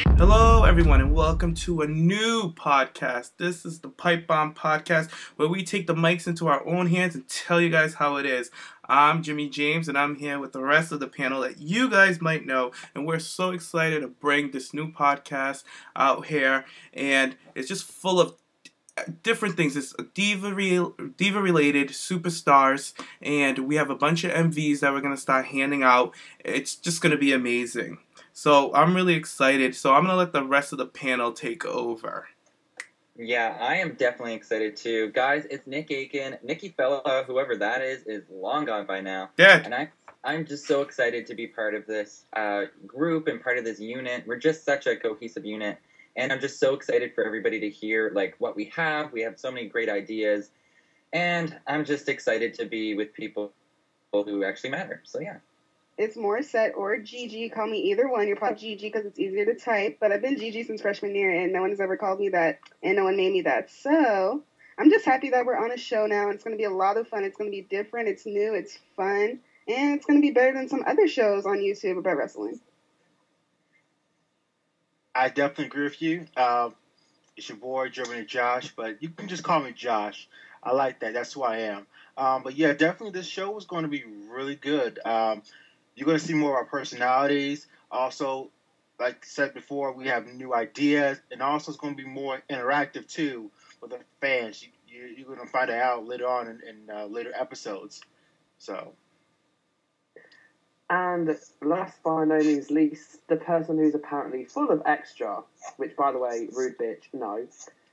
Hello, everyone, and welcome to a new podcast. This is the PipeBomb podcast, where we take the mics into our own hands and tell you guys how it is. I'm Jimmy James, and I'm here with the rest of the panel that you guys might know, and we're so excited to bring this new podcast out here, and it's just full of different things. It's diva related superstars, and we have a bunch of MVs that we're going to start handing out. It's just going to be amazing. So I'm really excited. So I'm going to let the rest of the panel take over. Yeah, I am definitely excited too. Guys, it's Nick Aiken. Nikki Fella, whoever that is long gone by now. Dead. And I'm just so excited to be part of this group and part of this unit. We're just such a cohesive unit. And I'm just so excited for everybody to hear like what we have. We have so many great ideas. And I'm just excited to be with people who actually matter. So yeah. It's Morissette or Gigi. Call me either one. You're probably Gigi because it's easier to type. But I've been Gigi since freshman year, and no one has ever called me that, and no one made me that. So I'm just happy that we're on a show now. It's going to be a lot of fun. It's going to be different. It's new. It's fun. And it's going to be better than some other shows on YouTube about wrestling. I definitely agree with you. It's your boy, German and Josh, but you can just call me Josh. I like that. That's who I am. But yeah, definitely this show is going to be really good. You're going to see more of our personalities. Also, like I said before, we have new ideas. And also it's going to be more interactive, too, with the fans. You're going to find it out later on in later episodes. So. And last by no means least, the person who's apparently full of extra, which, by the way, rude bitch, no.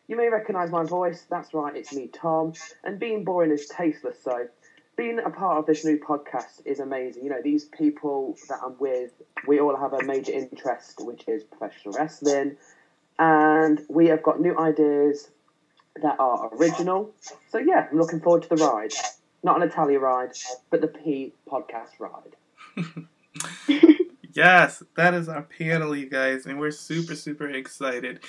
You may recognise my voice. That's right, it's me, Tom. And being boring is tasteless, so being a part of this new podcast is amazing. You know, these people that I'm with, we all have a major interest, which is professional wrestling. And we have got new ideas that are original. So, yeah, I'm looking forward to the ride. Not an Italia ride, but the P podcast ride. Yes, that is our panel, you guys, and we're super excited.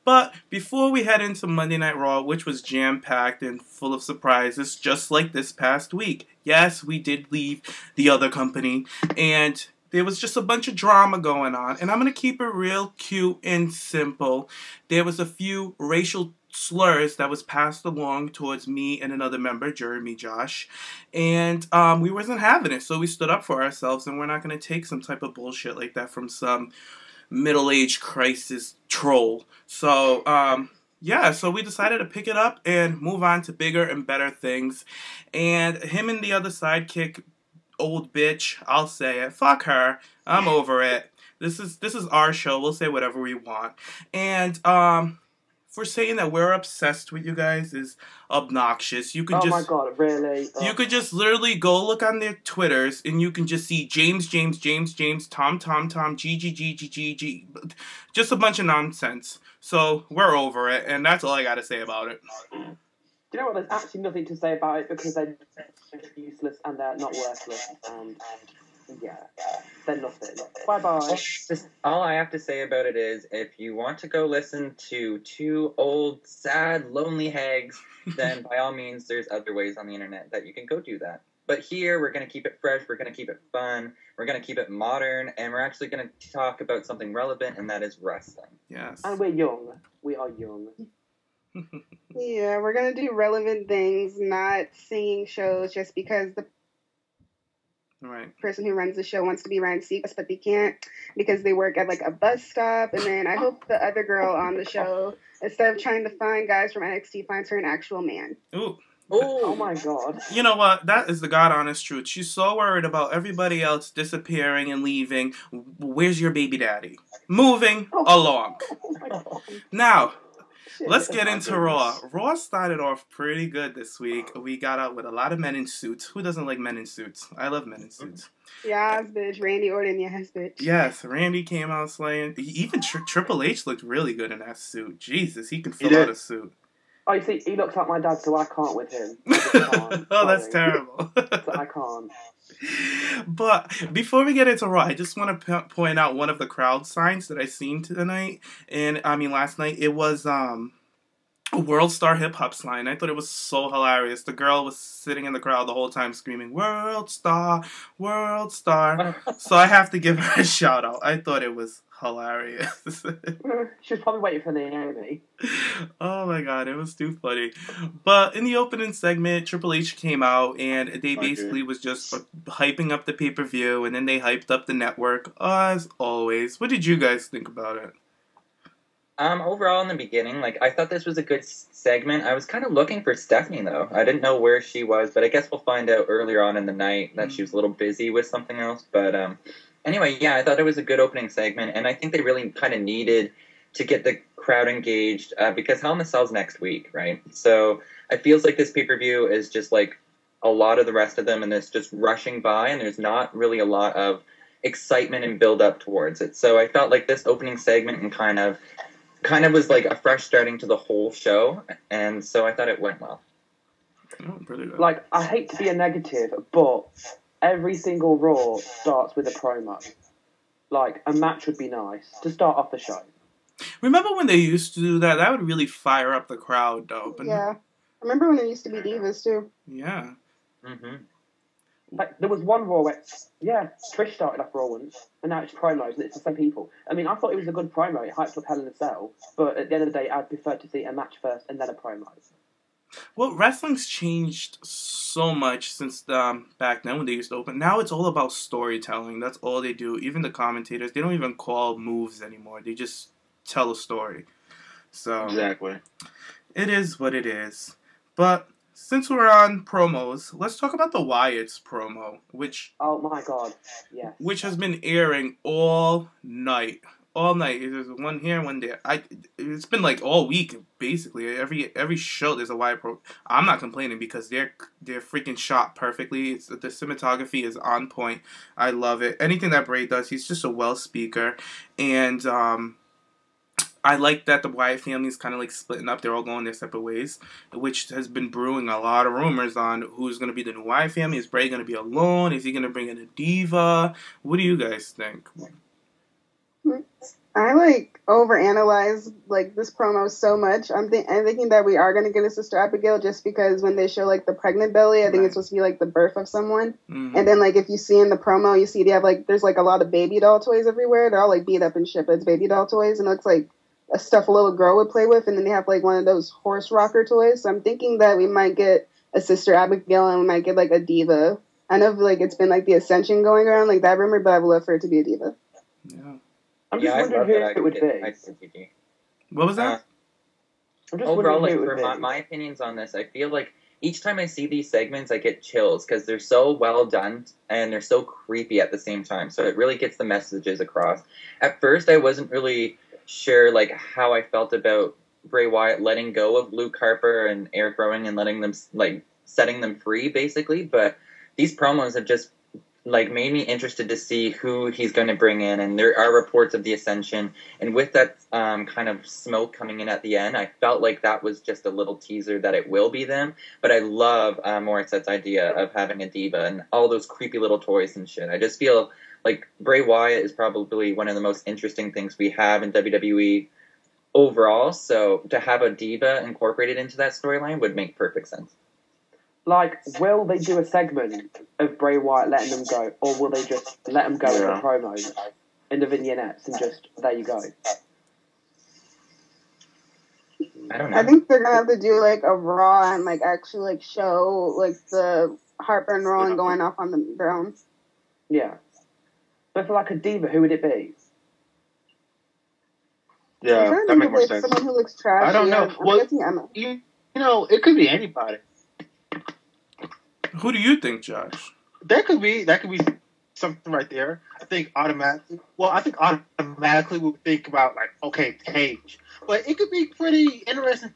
But before we head into Monday Night Raw, which was jam-packed and full of surprises, just like this past week. Yes, we did leave the other company, and there was just a bunch of drama going on. And I'm going to keep it real cute and simple. There was a few racial slurs that was passed along towards me and another member, Jeremy Josh, and we wasn't having it, so we stood up for ourselves, and we're not going to take some type of bullshit like that from some middle-age crisis troll. So yeah, so we decided to pick it up and move on to bigger and better things. And him and the other sidekick, old bitch, I'll say it, fuck her, I'm over it. This is our show, we'll say whatever we want. And for saying that we're obsessed with you guys is obnoxious. You could oh my god, really? You could just literally go look on their Twitters and you can just see James, Tom, G. Just a bunch of nonsense. So we're over it, and that's all I gotta say about it. Do you know what? There's actually nothing to say about it because they're useless and they're not worthless. And yeah, they're nothing. Bye-bye. All I have to say about it is, if you want to go listen to two old, sad, lonely hags, then by all means, there's other ways on the internet that you can go do that. But here, we're going to keep it fresh, we're going to keep it fun, we're going to keep it modern, and we're actually going to talk about something relevant, and that is wrestling. Yes. And we're young. We are young. Yeah, we're going to do relevant things, not singing shows just because the person who runs the show wants to be Ryan Seacrest, but they can't because they work at like a bus stop. And then I hope the other girl on the show, instead of trying to find guys from NXT, finds her an actual man. Ooh. Oh my god. You know what? That is the God honest truth. She's so worried about everybody else disappearing and leaving. Where's your baby daddy? Moving along. Oh now, let's get into Raw. Raw started off pretty good this week. We got out with a lot of men in suits. Who doesn't like men in suits? I love men in suits. Yes, bitch. Randy Orton, yes, bitch. Yes, Randy came out slaying. Even Triple H looked really good in that suit. Jesus, he can fill out a suit. Oh, you see, he looks like my dad, so I can't with him. Oh, that's terrible. So I can't. But before we get into Raw, I just want to point out one of the crowd signs that I seen tonight. And I mean, last night it was a World Star Hip Hop's line. I thought it was so hilarious. The girl was sitting in the crowd the whole time screaming, World Star, World Star. So I have to give her a shout out. I thought it was hilarious. She was probably waiting for Naomi. Oh my god, it was too funny. But in the opening segment, Triple H came out and they basically was just hyping up the pay-per-view, and then they hyped up the network, as always. What did you guys think about it? Overall, in the beginning, I thought this was a good segment. I was kind of looking for Stephanie, though. I didn't know where she was, but I guess we'll find out earlier on in the night that she was a little busy with something else. But anyway, yeah, I thought it was a good opening segment, and I think they really kind of needed to get the crowd engaged because Hell in a Cell's next week, right? So it feels like this pay-per-view is just like a lot of the rest of them, and it's just rushing by, and there's not really a lot of excitement and build-up towards it. So I felt like this opening segment and kind of was like a fresh starting to the whole show, and so I thought it went well. Oh, pretty good. Like, I hate to be a negative, but every single Raw starts with a promo. Like, a match would be nice to start off the show. Remember when they used to do that? That would really fire up the crowd, though. But yeah. I remember when there used to be Divas, too. Yeah. Mm-hmm. Like, there was one Raw where, Trish started off Raw once, and now it's promos, and it's the same people. I mean, I thought it was a good promo. It hyped up Hell in a Cell, but at the end of the day, I'd prefer to see a match first and then a promo. Well, wrestling's changed so much since back then when they used to open. Now it's all about storytelling. That's all they do. Even the commentators, they don't even call moves anymore. They just tell a story. So Exactly. It is what it is. But since we're on promos, let's talk about the Wyatt's promo, which Oh my god, yeah. which has been airing all night. All night. There's one here, one there. It's been like all week, basically. Every show there's a Wyatt pro. I'm not complaining because they're freaking shot perfectly. The cinematography is on point. I love it. Anything that Bray does, he's just a well speaker, and I like that the Wyatt family is kind of like splitting up. They're all going their separate ways, which has been brewing a lot of rumors on who's going to be the new Wyatt family. Is Bray going to be alone? Is he going to bring in a diva? What do you guys think? I overanalyze this promo so much. I'm thinking that we are going to get a Sister Abigail just because when they show the pregnant belly, I think it's supposed to be the birth of someone. Mm-hmm. And then if you see in the promo, you see they have there's a lot of baby doll toys everywhere. They're all beat up and shit, but it's baby doll toys, and it looks like stuff a little girl would play with. And then they have one of those horse rocker toys. So I'm thinking that we might get a Sister Abigail and we might get a diva. I know it's been the Ascension going around that rumor, but I would love for it to be a diva. Yeah. I'm just wondering who it would be. What was that? Overall, for my opinions on this, I feel like each time I see these segments, I get chills because they're so well done and they're so creepy at the same time. So it really gets the messages across. At first, I wasn't really sure how I felt about Bray Wyatt letting go of Luke Harper and Eric Rowan and letting them setting them free, basically. But these promos have just made me interested to see who he's going to bring in, and there are reports of the Ascension, and with that kind of smoke coming in at the end, I felt like that was just a little teaser that it will be them, but I love Moritze's idea of having a diva and all those creepy little toys and shit. I just feel like Bray Wyatt is probably one of the most interesting things we have in WWE overall, so to have a diva incorporated into that storyline would make perfect sense. Will they do a segment of Bray Wyatt letting them go, or will they just let them go in the promos, in the vignettes, and just, there you go? I don't know. I think they're going to have to do, a Raw and, actually, show, the Harper and Rowan going off on their own. Yeah. But for, a diva, who would it be? Yeah, that makes more sense. Someone who looks trashy. I don't know. I'm guessing Emma. You know, it could be anybody. Who do you think, Josh? That could be something right there. I think automatically we would think about Paige. But it could be pretty interesting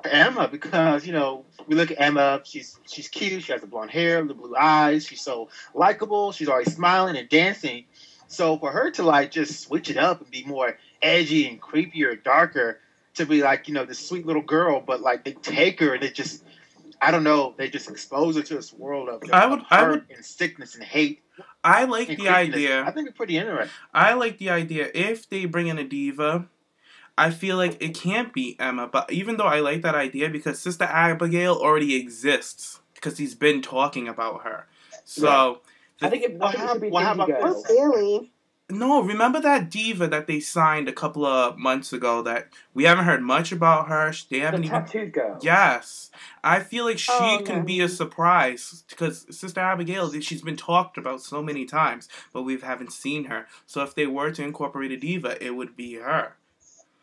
for Emma because, we look at Emma, she's cute, she has the blonde hair, the blue eyes, she's so likable, she's always smiling and dancing. So for her to just switch it up and be more edgy and creepier, darker, to be this sweet little girl, but they take her and they just, I don't know, they just expose her to this world of hurt and sickness and hate. I like the idea. I think it's pretty interesting. I like the idea. If they bring in a diva, I feel like it can't be Emma. But even though I like that idea, because Sister Abigail already exists, because he's been talking about her. So I think it should be Indie Girl. Or Bailey. No, remember that diva that they signed a couple of months ago that we haven't heard much about her? They haven't even... tattooed girl. Yes. I feel like she can be a surprise because Sister Abigail, she's been talked about so many times, but we haven't seen her. So if they were to incorporate a diva, it would be her.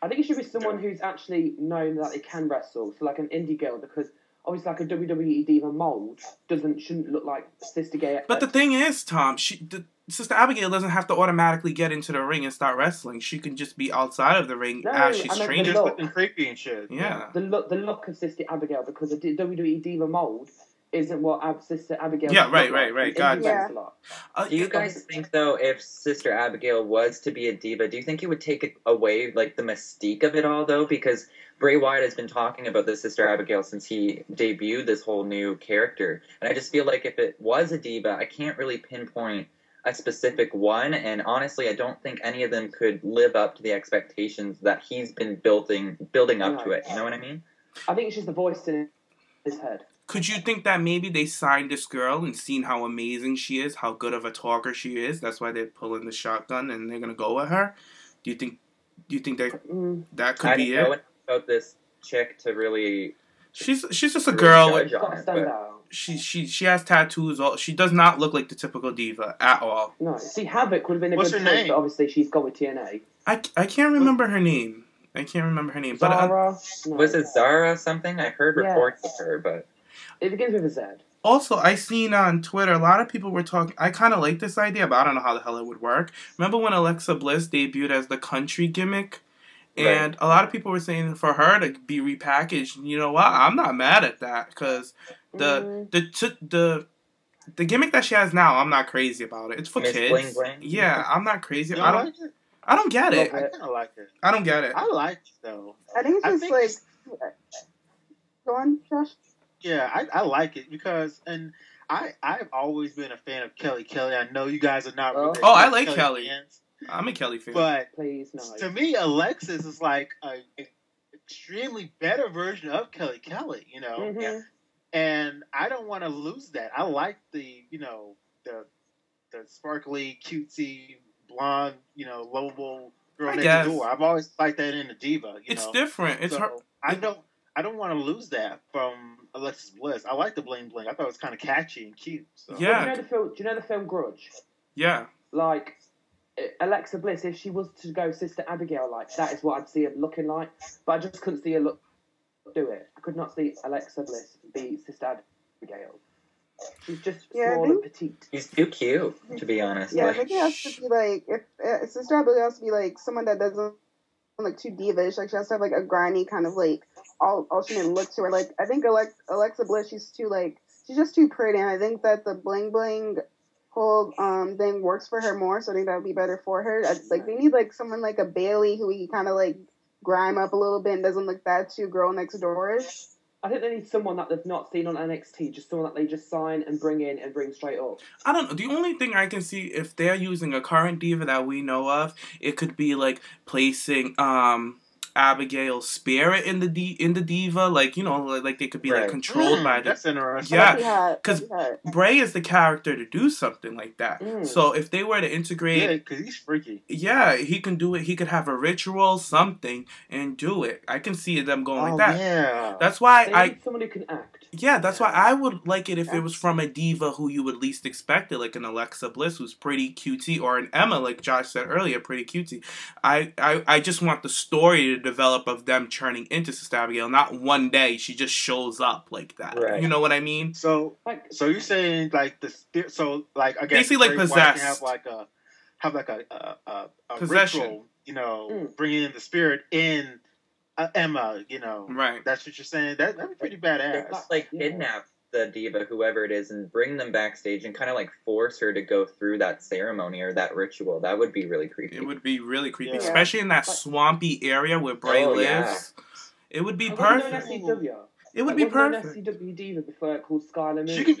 I think it should be someone who's actually known that they can wrestle, so like an indie girl, because obviously like a WWE diva mold shouldn't look like Sister Gay. But the thing is, Tom, Sister Abigail doesn't have to automatically get into the ring and start wrestling. She can just be outside of the ring as she's training. Just looking creepy and shit. Yeah. The look of Sister Abigail, because the WWE diva mold isn't what Sister Abigail. Yeah, right. Gotcha. Do you guys think though, if Sister Abigail was to be a diva, do you think it would take away like the mystique of it all though? Because Bray Wyatt has been talking about the Sister Abigail since he debuted this whole new character, and I just feel like if it was a diva, I can't really pinpoint a specific one, and honestly, I don't think any of them could live up to the expectations that he's been building up to it. You know what I mean? I think it's just the voice in his head. Could you think that maybe they signed this girl and seen how amazing she is, how good of a talker she is? That's why they're pulling the shotgun and they're gonna go with her. Do you think that could be it? I don't know about this chick to really. She's just a girl. She has tattoos. She does not look like the typical diva at all. No, see, Havoc would have been a What's good her choice, name? but obviously she's gone with TNA. I can't remember her name. Zara? Was it Zara something? I heard reports of her, but it begins with a Z. Also, I seen on Twitter a lot of people were talking. I kind of like this idea, but I don't know how the hell it would work. Remember when Alexa Bliss debuted as the country gimmick? And a lot of people were saying for her to be repackaged. You know what? I'm not mad at that because the gimmick that she has now, I'm not crazy about it. It's for Miss kids. Bling Bling. Yeah, I'm not crazy. You don't like it? I don't get it. I kind of like it. I don't get it. I like it though. I think it's just Go on, Josh. Yeah, I like it because, and I've always been a fan of Kelly Kelly. I know you guys are not. Really I like Kelly. Fans. I'm a Kelly fan. But please, no. To me, Alexis is like an extremely better version of Kelly Kelly, you know? Mm-hmm. Yeah. And I don't want to lose that. I like the sparkly, cutesy, blonde, lovable girl next door. I've always liked that in a diva, It's different. It's her. I don't want to lose that from Alexis Bliss. I like the bling bling. I thought it was kind of catchy and cute. So. Yeah. Do you know the film Grudge? Yeah. Like, Alexa Bliss, if she was to go Sister Abigail, like, that is what I'd see her looking like. But I just couldn't see her do it. I could not see Alexa Bliss be Sister Abigail. She's just small and petite. She's too cute, to be honest. Yeah, I think it has to be like, if Sister Abigail has to be like someone that doesn't look too divish. Like, she has to have like a grimy kind of like alternate look to her. Like, I think Alexa Bliss, she's just too pretty, and I think that the bling bling whole thing works for her more, so I think that would be better for her. They need like someone like a Bailey who we kind of like grime up a little bit and doesn't look that too girl next door-ish. I think they need someone that they've not seen on NXT, just someone that they just sign and bring in and bring straight up. I don't know. The only thing I can see, if they're using a current diva that we know of, it could be like placing Abigail's spirit in the diva, like they could be like controlled by the. That's interesting. Yeah, because Bray is the character to do something like that. So if they were to integrate, because he's freaky. Yeah, he can do it. He could have a ritual, something, and do it. I can see them going like that. Yeah, that's why they need someone who can act. Yeah, that's why I would like it if it was from a diva who you would least expect it, like an Alexa Bliss who's pretty cutesy, or an Emma, like Josh said earlier, pretty cutesy. I just want the story to develop of them turning into Sister Abigail, not one day she just shows up like that. Right. You know what I mean? So you're saying like the spirit? So like I guess basically like possessed. Have like a possession. Ritual, bringing in the spirit in. Emma, right? That's what you're saying. That'd be pretty badass. Not like kidnap the diva, whoever it is, and bring them backstage and kind of like force her to go through that ceremony or that ritual. That would be really creepy. It would be really creepy, especially in that swampy area where Bray lives. Yeah. It would be perfect. It would be perfect. An SCW diva before called Skylar Moon.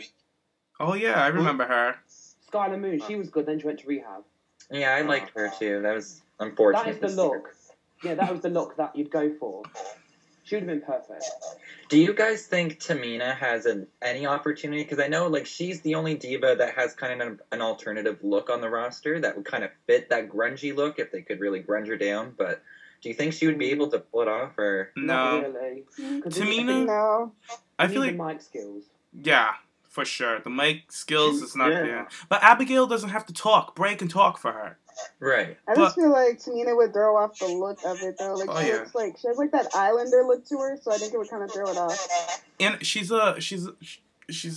Oh yeah, I remember her. Skylar Moon, she was good. Then she went to rehab. Yeah, I liked her too. That was unfortunate. That is the look. Yeah, that was the look that you'd go for. She would have been perfect. Do you guys think Tamina has any opportunity? Because I know, like, she's the only diva that has kind of an alternative look on the roster that would kind of fit that grungy look if they could really grunge her down. But do you think she would be able to pull it off? Or Not No. really. Tamina? No. I feel the like... mic skills. Yeah, for sure. The mic skills is not Yeah. there. But Abigail doesn't have to talk. Bray can talk for her. right? I just feel like Tamina would throw off the look of it though. Like Oh, she yeah. looks like she has like that Islander look to her, so I think it would kind of throw it off. And she's a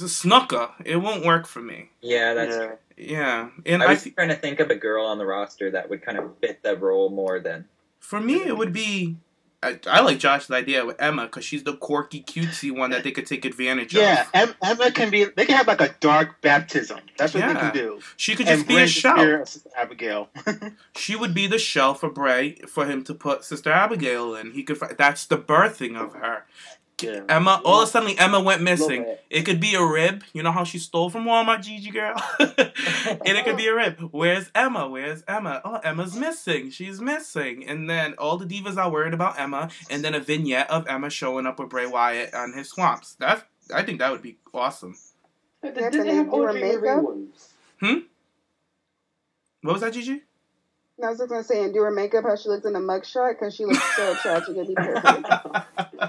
snooker. It won't work for me. Yeah, that's Yeah. true. Yeah. And I was trying to think of a girl on the roster that would kind of fit the role more than... for me, it would be... I like Josh's idea with Emma because she's the quirky, cutesy one that they could take advantage Yeah, of. Emma can be. They can have like a dark baptism. That's what they Yeah. can do. She could And just be a bring the shell. spirit of Sister Abigail. She would be the shell for Bray for him to put Sister Abigail in. He could. That's the birthing of her. Yeah. Emma. All of a sudden, Emma went missing. Love it. It could be a rib. You know how she stole from Walmart, Gigi girl. And it could be a rib. Where's Emma? Where's Emma? Oh, Emma's missing. She's missing. And then all the divas are worried about Emma. And then a vignette of Emma showing up with Bray Wyatt on his swamps. I think that would be awesome. Did Yeah, they but have they do her Audrey Marie makeup? ones? What was that, Gigi? And I was just gonna say, and do her makeup how she looked in the mugshot because she looked so tragic. It'd be perfect.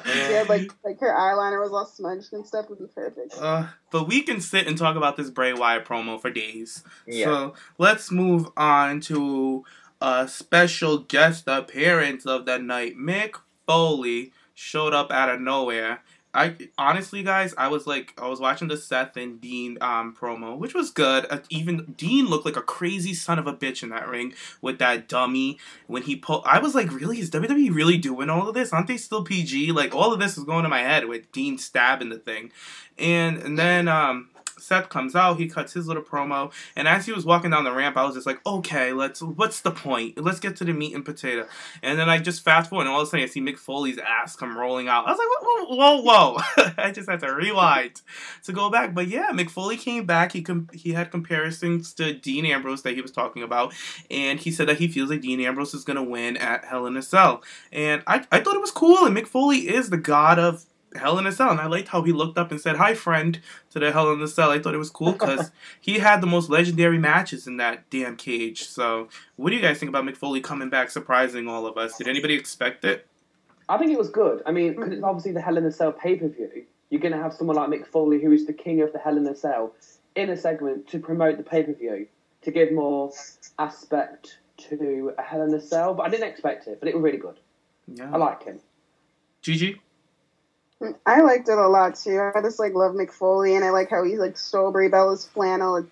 Yeah, like her eyeliner was all smudged and stuff. Would be perfect. But we can sit and talk about this Bray Wyatt promo for days. Yeah. So let's move on to a special guest appearance of the night. Mick Foley showed up out of nowhere. Honestly, guys, I was watching the Seth and Dean promo, which was good. Even Dean looked like a crazy son of a bitch in that ring with that dummy when he pulled. I was like, really, is WWE really doing all of this? Aren't they still PG? Like, all of this is going to my head with Dean stabbing the thing, and then Seth comes out, he cuts his little promo, and as he was walking down the ramp, I was just like, okay, what's the point? Let's get to the meat and potato. And then I just fast forward, and all of a sudden I see Mick Foley's ass come rolling out. I was like, whoa. I just had to rewind to go back. But yeah, Mick Foley came back. He had comparisons to Dean Ambrose that he was talking about, and he said that he feels like Dean Ambrose is going to win at Hell in a Cell. And I thought it was cool, and Mick Foley is the god of Hell in a Cell, and I liked how he looked up and said, "Hi, friend," to the Hell in a Cell. I thought it was cool because he had the most legendary matches in that damn cage. So, what do you guys think about Mick Foley coming back, surprising all of us? Did anybody expect it? I think it was good. I mean, because it's obviously the Hell in a Cell pay-per-view. You're going to have someone like Mick Foley, who is the king of the Hell in a Cell, in a segment to promote the pay-per-view, to give more aspect to a Hell in a Cell. But I didn't expect it, but it was really good. Yeah. I like him. Gigi? I liked it a lot too. I just love Mick Foley, and I like how he stole Brie Bella's flannel.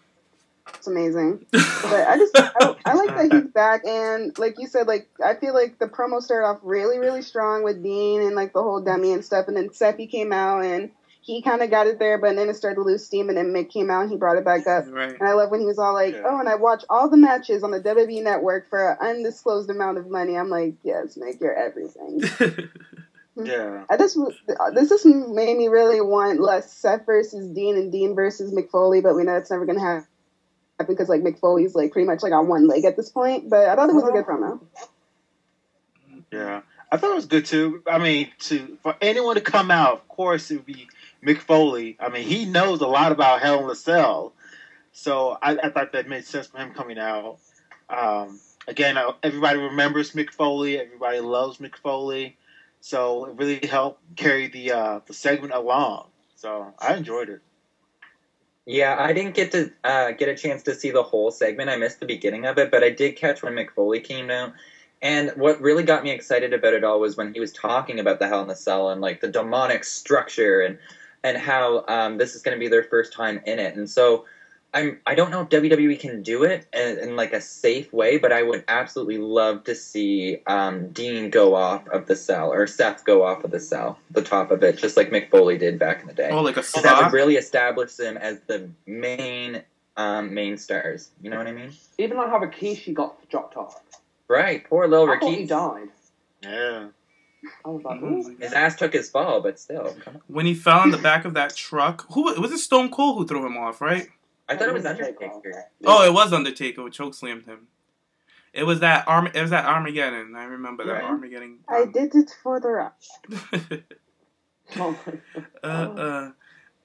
It's amazing. But I like that he's back, and like you said, I feel like the promo started off really, really strong with Dean and the whole dummy and stuff, and then Seppi came out and he kind of got it there, but then it started to lose steam, and then Mick came out and he brought it back up. Right. And I love when he was all like, Yeah. "Oh, and I watch all the matches on the WWE Network for an undisclosed amount of money." I'm like, "Yes, Mick, you're everything." Yeah. This just made me really want less Seth versus Dean and Dean versus Mick Foley, but we know it's never going to happen because Mick Foley's pretty much on one leg at this point. But I thought it was a good promo. Yeah. I thought it was good too. I mean, for anyone to come out, of course, it would be Mick Foley. I mean, he knows a lot about Hell in a Cell, so I thought that made sense for him coming out. Again, everybody remembers Mick Foley. Everybody loves Mick Foley. So it really helped carry the segment along. So I enjoyed it. Yeah, I didn't get to get a chance to see the whole segment. I missed the beginning of it, but I did catch when Mick Foley came out. And what really got me excited about it all was when he was talking about the Hell in a Cell and the demonic structure and how this is going to be their first time in it. And so I don't know if WWE can do it in a safe way, but I would absolutely love to see Dean go off of the cell or Seth go off of the cell, the top of it, just like Mick Foley did back in the day. Oh, like a So that would spot? really establish them as the main stars. You know what I mean? Even like how Rikishi got dropped off. Right. Poor little I thought he Rikishi. died. Yeah. I was like, Oh ooh. my God. His ass took his fall, but still. Come on. When he fell on the back of that truck, who was it? Stone Cold who threw him off, right? I thought it was Undertaker. Undertaker. Oh, it was Undertaker who chokeslammed him. It was that Armageddon. I remember that Right. Armageddon. I did it for the rap. Oh my God.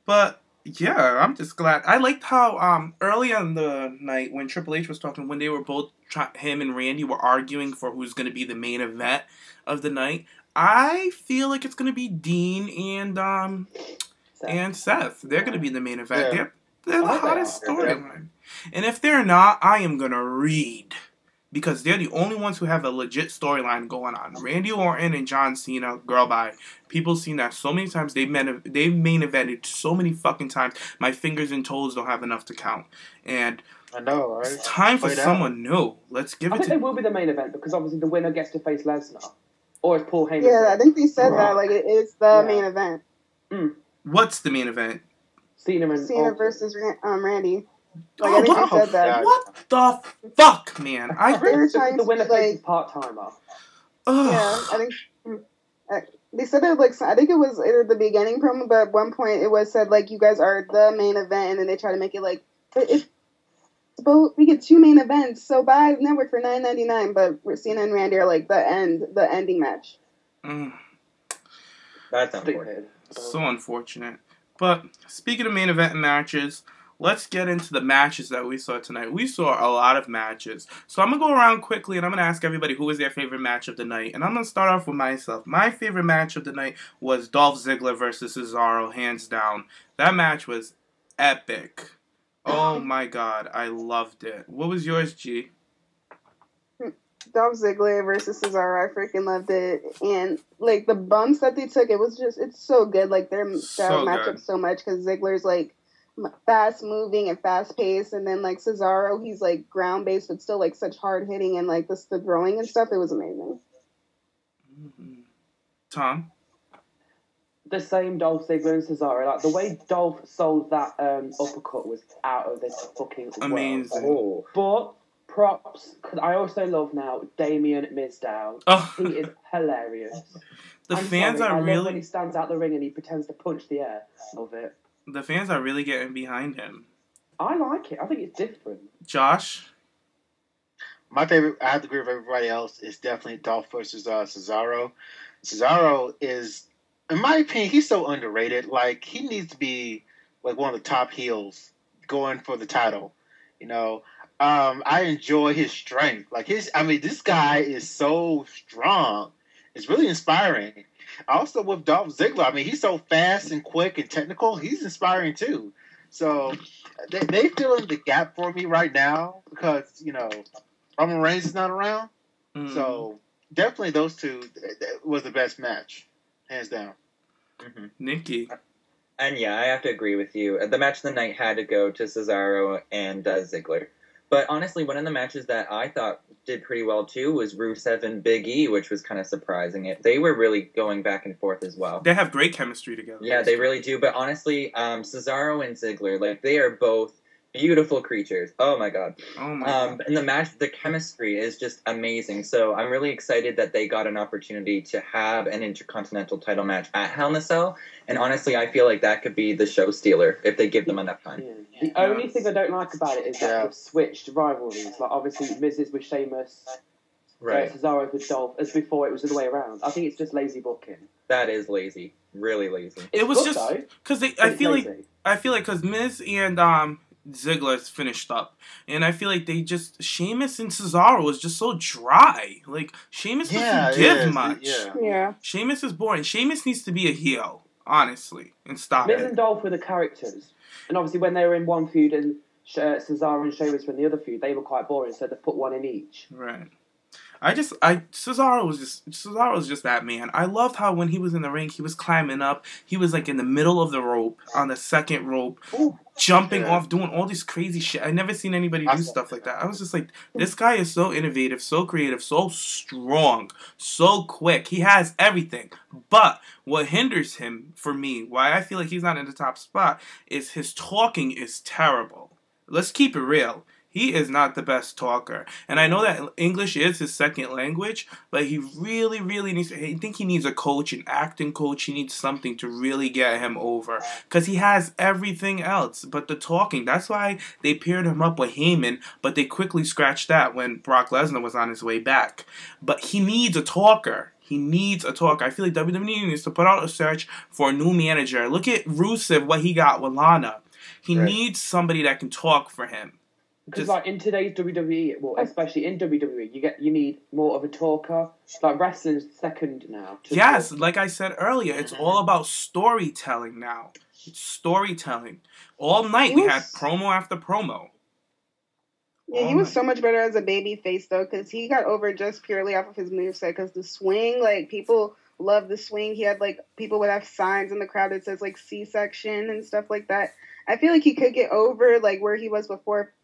But yeah, I'm just glad. I liked how early on the night when Triple H was talking, when they were both him and Randy were arguing for who's going to be the main event of the night. I feel like it's going to be Dean and Seth. They're going to be the main event. Yeah. They're the I think they hottest are. storyline. And if they're not, I am going to read. Because they're the only ones who have a legit storyline going on. Randy Orton and John Cena, girl bye. People seen that so many times. They've main evented so many fucking times. My fingers and toes don't have enough to count. And I know, right? it's time for Played out. someone new. Let's give I it think they to... will be the main event because obviously the winner gets to face Lesnar. Or as Paul Heyman Yeah, I said, think they said that. Brock. Like, it is the Yeah. main event. What's the main event? Cena and Cena Orton. versus Randy. Like, Oh, I think wow. they said that. Yeah. What the fuck, man? They were trying The to winner be like, faces part-timer. yeah, I think they said it like, I think it was either the beginning promo, but at one point it was said like, you guys are the main event, and then they try to make it like, but if both we get 2 main events, so buy network for $9.99, but Cena and Randy are like the ending match. That's unfortunate. Stupid. So unfortunate. But speaking of main event matches, let's get into the matches that we saw tonight. We saw a lot of matches. So I'm going to go around quickly and I'm going to ask everybody who was their favorite match of the night. And I'm going to start off with myself. My favorite match of the night was Dolph Ziggler versus Cesaro, hands down. That match was epic. Oh my god, I loved it. What was yours, G? Dolph Ziggler versus Cesaro, I freaking loved it. And like the bumps that they took, it's so good. Like their style match up so much because Ziggler's like fast moving and fast paced, and then like Cesaro, he's like ground based but still like such hard hitting and like the throwing and stuff. It was amazing. Tom? The same Dolph Ziggler and Cesaro. Like the way Dolph sold that uppercut was out of this fucking world. Amazing. Oh. But props, because I also love now Damien Mizdow. Oh. He is hilarious. The I'm fans sorry, are I love really... when he stands out the ring and he pretends to punch the air. Love it. The fans are really getting behind him. I like it. I think it's different. Josh? My favorite, I have to agree with everybody else, is definitely Dolph versus Cesaro. Cesaro is, in my opinion, he's so underrated. Like, he needs to be like one of the top heels going for the title. You know, I enjoy his strength. Like this guy is so strong. It's really inspiring. Also with Dolph Ziggler, I mean, he's so fast and quick and technical. He's inspiring too. So they fill in the gap for me right now because, you know, Roman Reigns is not around. So definitely those two was the best match, hands down. Mm-hmm. Nikki? And yeah, I have to agree with you. The match of the night had to go to Cesaro and Ziggler. But honestly, one of the matches that I thought did pretty well too was Rusev and Big E, which was kind of surprising. They were really going back and forth as well. They have great chemistry together. Yeah, they really do. But honestly, Cesaro and Ziggler, like, they are both beautiful creatures. Oh my god. Oh my god. And the match, the chemistry is just amazing. So I'm really excited that they got an opportunity to have an Intercontinental title match at Hell in a Cell. And honestly, I feel like that could be the show stealer if they give them enough time. Yeah. The only thing I don't like about it is that they've switched rivalries. Like, obviously, Miz is with Sheamus, Right. Cesaro with Dolph, as before it was the other way around. I think it's just lazy booking. That is lazy. Really lazy. It was good, just though, because but I it's feel lazy. like because Miz and Ziggler's finished up, and I feel like Sheamus and Cesaro was just so dry. Like Sheamus doesn't give much. Yeah. Sheamus is boring. Sheamus needs to be a heel, honestly, and stop Miz it. and Dolph were the characters. And obviously when they were in one feud and Cesaro and Sheamus were in the other feud, they were quite boring, so they put one in each. Right. Cesaro was just that man. I loved how when he was in the ring, he was climbing up. He was like in the middle of the rope, on the second rope, jumping off, doing all this crazy shit. I never seen anybody do stuff like that. I was just like, this guy is so innovative, so creative, so strong, so quick. He has everything. But what hinders him, for me, why I feel like he's not in the top spot, is his talking is terrible. Let's keep it real. He is not the best talker. And I know that English is his second language, but he really, really needs... I think he needs a coach, an acting coach. He needs something to really get him over. Because he has everything else but the talking. That's why they paired him up with Heyman, but they quickly scratched that when Brock Lesnar was on his way back. But he needs a talker. He needs a talker. I feel like WWE needs to put out a search for a new manager. Look at Rusev, what he got with Lana. He needs somebody that can talk for him. Because like in today's WWE, well, especially in WWE, you need more of a talker. Like wrestling's second now. Yes, like I said earlier, it's all about storytelling now. It's storytelling. All night we had promo after promo. Yeah, he was so much better as a baby face though, because he got over just purely off of his moveset. Because the swing, like people love the swing. He had like people would have signs in the crowd that says like C-section and stuff like that. I feel like he could get over like where he was before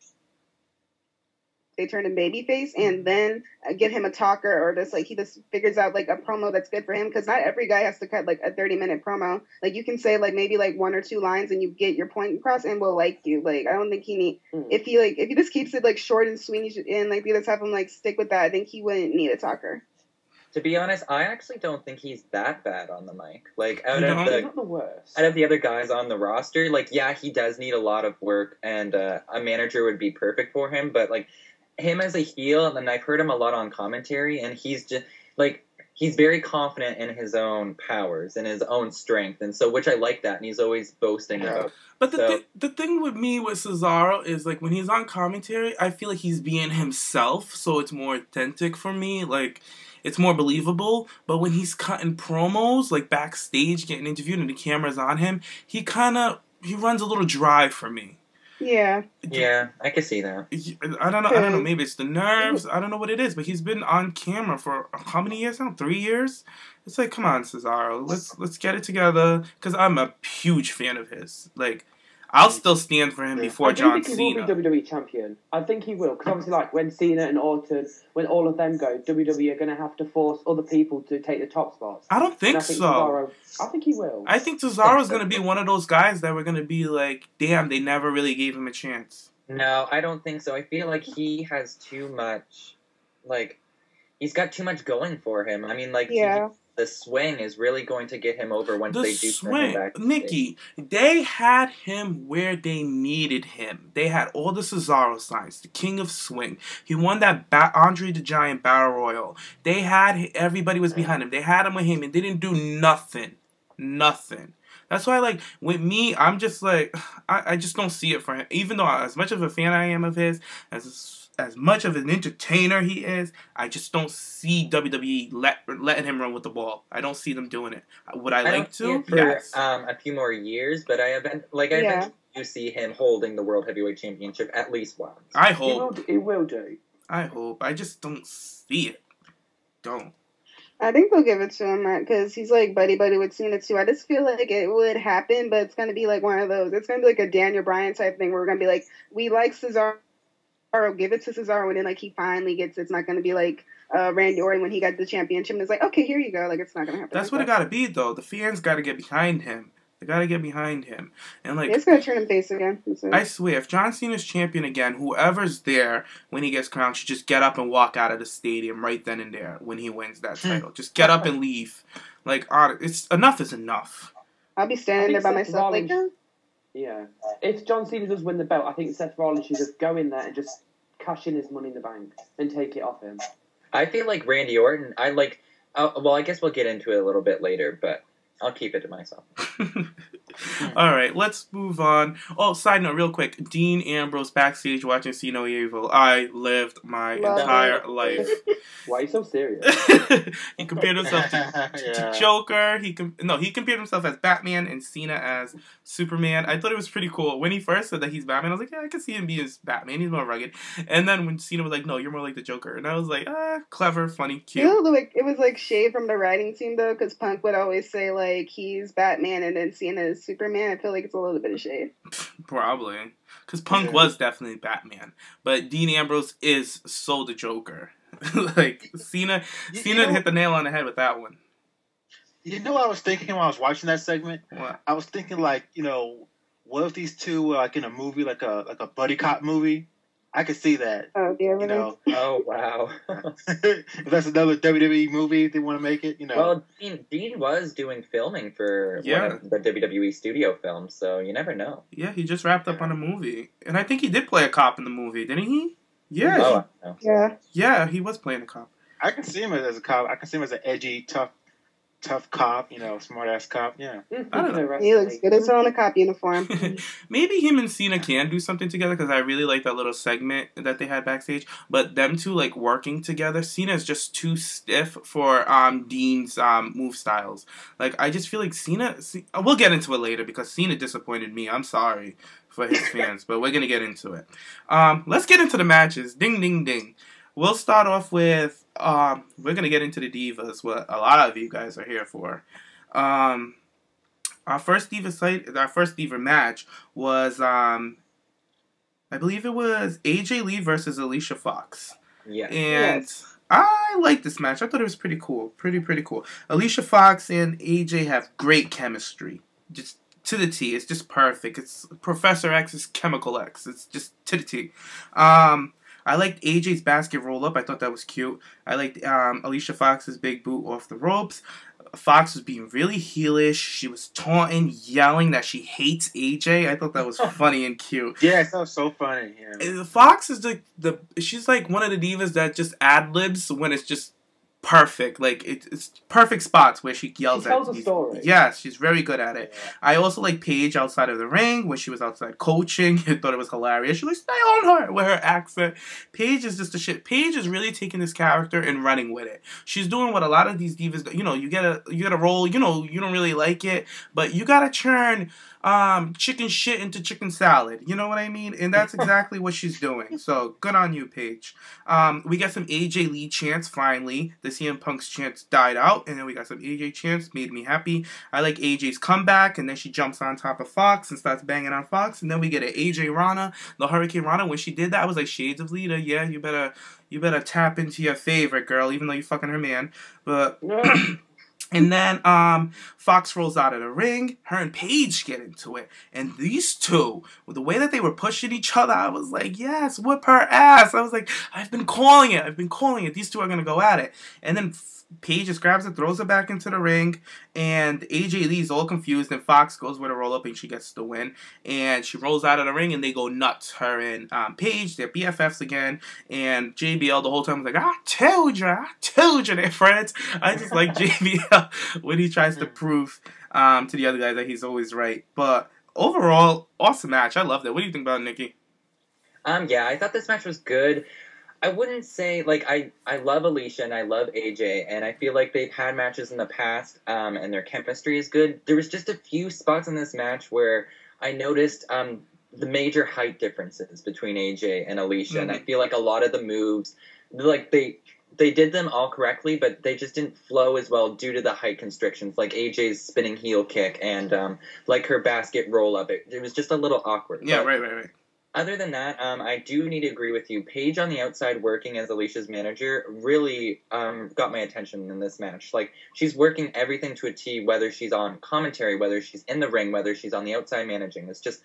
they turned him babyface, and then get him a talker, or just like he just figures out like a promo that's good for him, because not every guy has to cut like a 30-minute promo. Like you can say like maybe like one or two lines and you get your point across and we'll like you. Like I don't think he need if he just keeps it like short and sweet and like we just have him like stick with that, I think he wouldn't need a talker. To be honest, I actually don't think he's that bad on the mic. Like he's not the worst. Out of the other guys on the roster, like yeah, he does need a lot of work, and a manager would be perfect for him. But like him as a heel, and I've heard him a lot on commentary, and he's just like he's very confident in his own powers and his own strength, and so which I like that, and he's always boasting about. But the thing with me with Cesaro is like when he's on commentary, I feel like he's being himself, so it's more authentic for me. Like it's more believable. But when he's cutting promos, like backstage, getting interviewed, and the camera's on him, he runs a little dry for me. Yeah. Yeah, I can see that. I don't know. Maybe it's the nerves. I don't know what it is. But he's been on camera for how many years now? 3 years. It's like, come on, Cesaro. Let's get it together. Because I'm a huge fan of his. Like, I'll still stand for him before John Cena. I think he will be WWE champion. I think he will. Because obviously, like, when Cena and Orton, when all of them go, WWE are going to have to force other people to take the top spots. I don't think so. I think he will. I think Cesaro's going to be one of those guys that we're going to be like, damn, they never really gave him a chance. No, I don't think so. I feel like he has too much, like, he's got too much going for him. I mean, like, the swing is really going to get him over once they do turn him back. Nikki, they had him where they needed him. They had all the Cesaro signs, the King of Swing. He won that Andre the Giant Battle Royal. They had everybody was behind him. They had him with him, and they didn't do nothing. Nothing. That's why, like, with me, I'm just like, I just don't see it for him. Even though as much of a fan I am of his, as much of an entertainer he is, I just don't see WWE letting him run with the ball. I don't see them doing it. Would I like to? Yes. A few more years, but I do see him holding the World Heavyweight Championship at least once. I hope. He will do. I hope. I just don't see it. Don't. I think they'll give it to him because he's like buddy with Cena too. I just feel like it would happen, but it's going to be like one of those. It's going to be like a Daniel Bryan type thing where we're going to be like, we like Cesaro, give it to Cesaro, and then like he finally gets it. It's not going to be like Randy Orton when he got the championship and it's like, okay, here you go. Like it's not going to happen. That's what it got to be though. The fans got to get behind him. They got to get behind him. And like, it's going to turn him face again. I swear, if John Cena's champion again, whoever's there when he gets crowned should just get up and walk out of the stadium right then and there when he wins that title. Just get up and leave. Like, it's enough is enough. I'll be standing there by myself. Like, yeah. If John Cena does win the belt, I think Seth Rollins should just go in there and just cash in his money in the bank and take it off him. I feel like Randy Orton, well, I guess we'll get into it a little bit later, but I'll keep it to myself. All right, let's move on. Oh, side note, real quick. Dean Ambrose backstage watching See No Evil. I lived my entire life. Why are you so serious? He compared himself to Joker. He compared himself as Batman and Cena as Superman. I thought it was pretty cool. When he first said that he's Batman, I was like, yeah, I can see him be as Batman. He's more rugged. And then when Cena was like, no, you're more like the Joker. And I was like, clever, funny, cute. You know, like, it was like shade from the writing team, though, because Punk would always say, like, he's Batman and then Cena is Superman. I feel like it's a little bit of shade. Probably. Because Punk was definitely Batman. But Dean Ambrose is so the Joker. Like, Cena hit the nail on the head with that one. You know what I was thinking when I was watching that segment? What? I was thinking, like, what if these two were, like, in a movie, like a buddy cop movie? I can see that. Oh, yeah, You know, Oh wow. if that's another WWE movie they want to make it, you know. Well, Dean was doing filming for one Yeah. of the WWE studio films, so you never know. Yeah, he just wrapped up on a movie. And I think he did play a cop in the movie, didn't he? Yeah, Oh, I don't know. Yeah. yeah, he was playing a cop. I can see him as a cop. I can see him as an edgy, tough cop. You know, smart ass cop. Yeah. I don't know. He looks good as hell in a cop uniform. Maybe him and Cena can do something together because I really like that little segment that they had backstage. But them two like working together, Cena's just too stiff for Dean's move styles. Like I just feel like Cena. We'll get into it later because Cena disappointed me. I'm sorry for his fans, but we're gonna get into it. Let's get into the matches. Ding ding ding. We'll start off with we're gonna get into the divas, what a lot of you guys are here for. Our first diva match was I believe it was AJ Lee versus Alicia Fox. Yeah. And Yes. I like this match. I thought it was pretty cool. Pretty cool. Alicia Fox and AJ have great chemistry. Just to the T. It's just perfect. It's Professor X's Chemical X. It's just to the T. I liked AJ's basket roll up. I thought that was cute. I liked Alicia Fox's big boot off the ropes. Fox was being really heelish. She was taunting, yelling that she hates AJ. I thought that was funny and cute. Yeah, that was so funny. Yeah. Fox is she's like one of the divas that just ad libs when it's just perfect. Like it's perfect spots where she yells She tells at a story. Yes, she's very good at it. Yeah. I also like Paige outside of the ring when she was outside coaching. I thought it was hilarious. She like stay on her with her accent. Paige is just a shit. Paige is really taking this character and running with it. She's doing what a lot of these divas do. You know, you get a role, you know, you don't really like it, but you gotta turn chicken shit into chicken salad. You know what I mean? And that's exactly what she's doing. So good on you, Paige. We got some AJ Lee chants finally. The CM Punk's chants died out, and then we got some AJ chants. Made me happy. I like AJ's comeback, and then she jumps on top of Fox and starts banging on Fox, and then we get an AJ Rana, the Hurricane Rana. When she did that, I was like, shades of Lita. Yeah, you better tap into your favorite girl, even though you're fucking her man. But and then Fox rolls out of the ring. Her and Paige get into it. And these two, with the way that they were pushing each other, I was like, yes, whip her ass. I was like, I've been calling it. These two are going to go at it. And then Paige just grabs it, throws it back into the ring, and AJ Lee's all confused, and Fox goes with a roll-up, and she gets the win. And she rolls out of the ring, and they go nuts. Her and Paige, they're BFFs again, and JBL the whole time was like, I told you they're friends. I just like JBL when he tries to prove to the other guys that he's always right. But overall, awesome match. I loved it. What do you think about it, Nikki? Yeah, I thought this match was good. I wouldn't say, like, I love Alicia and I love AJ, and I feel like they've had matches in the past, and their chemistry is good. There was just a few spots in this match where I noticed the major height differences between AJ and Alicia, and I feel like a lot of the moves, like, they did them all correctly, but they just didn't flow as well due to the height constrictions, like AJ's spinning heel kick and, like, her basket roll-up. It was just a little awkward. Yeah, but right. other than that, I do need to agree with you. Paige on the outside working as Alicia's manager really got my attention in this match. Like, she's working everything to a T, whether she's on commentary, whether she's in the ring, whether she's on the outside managing. It's just,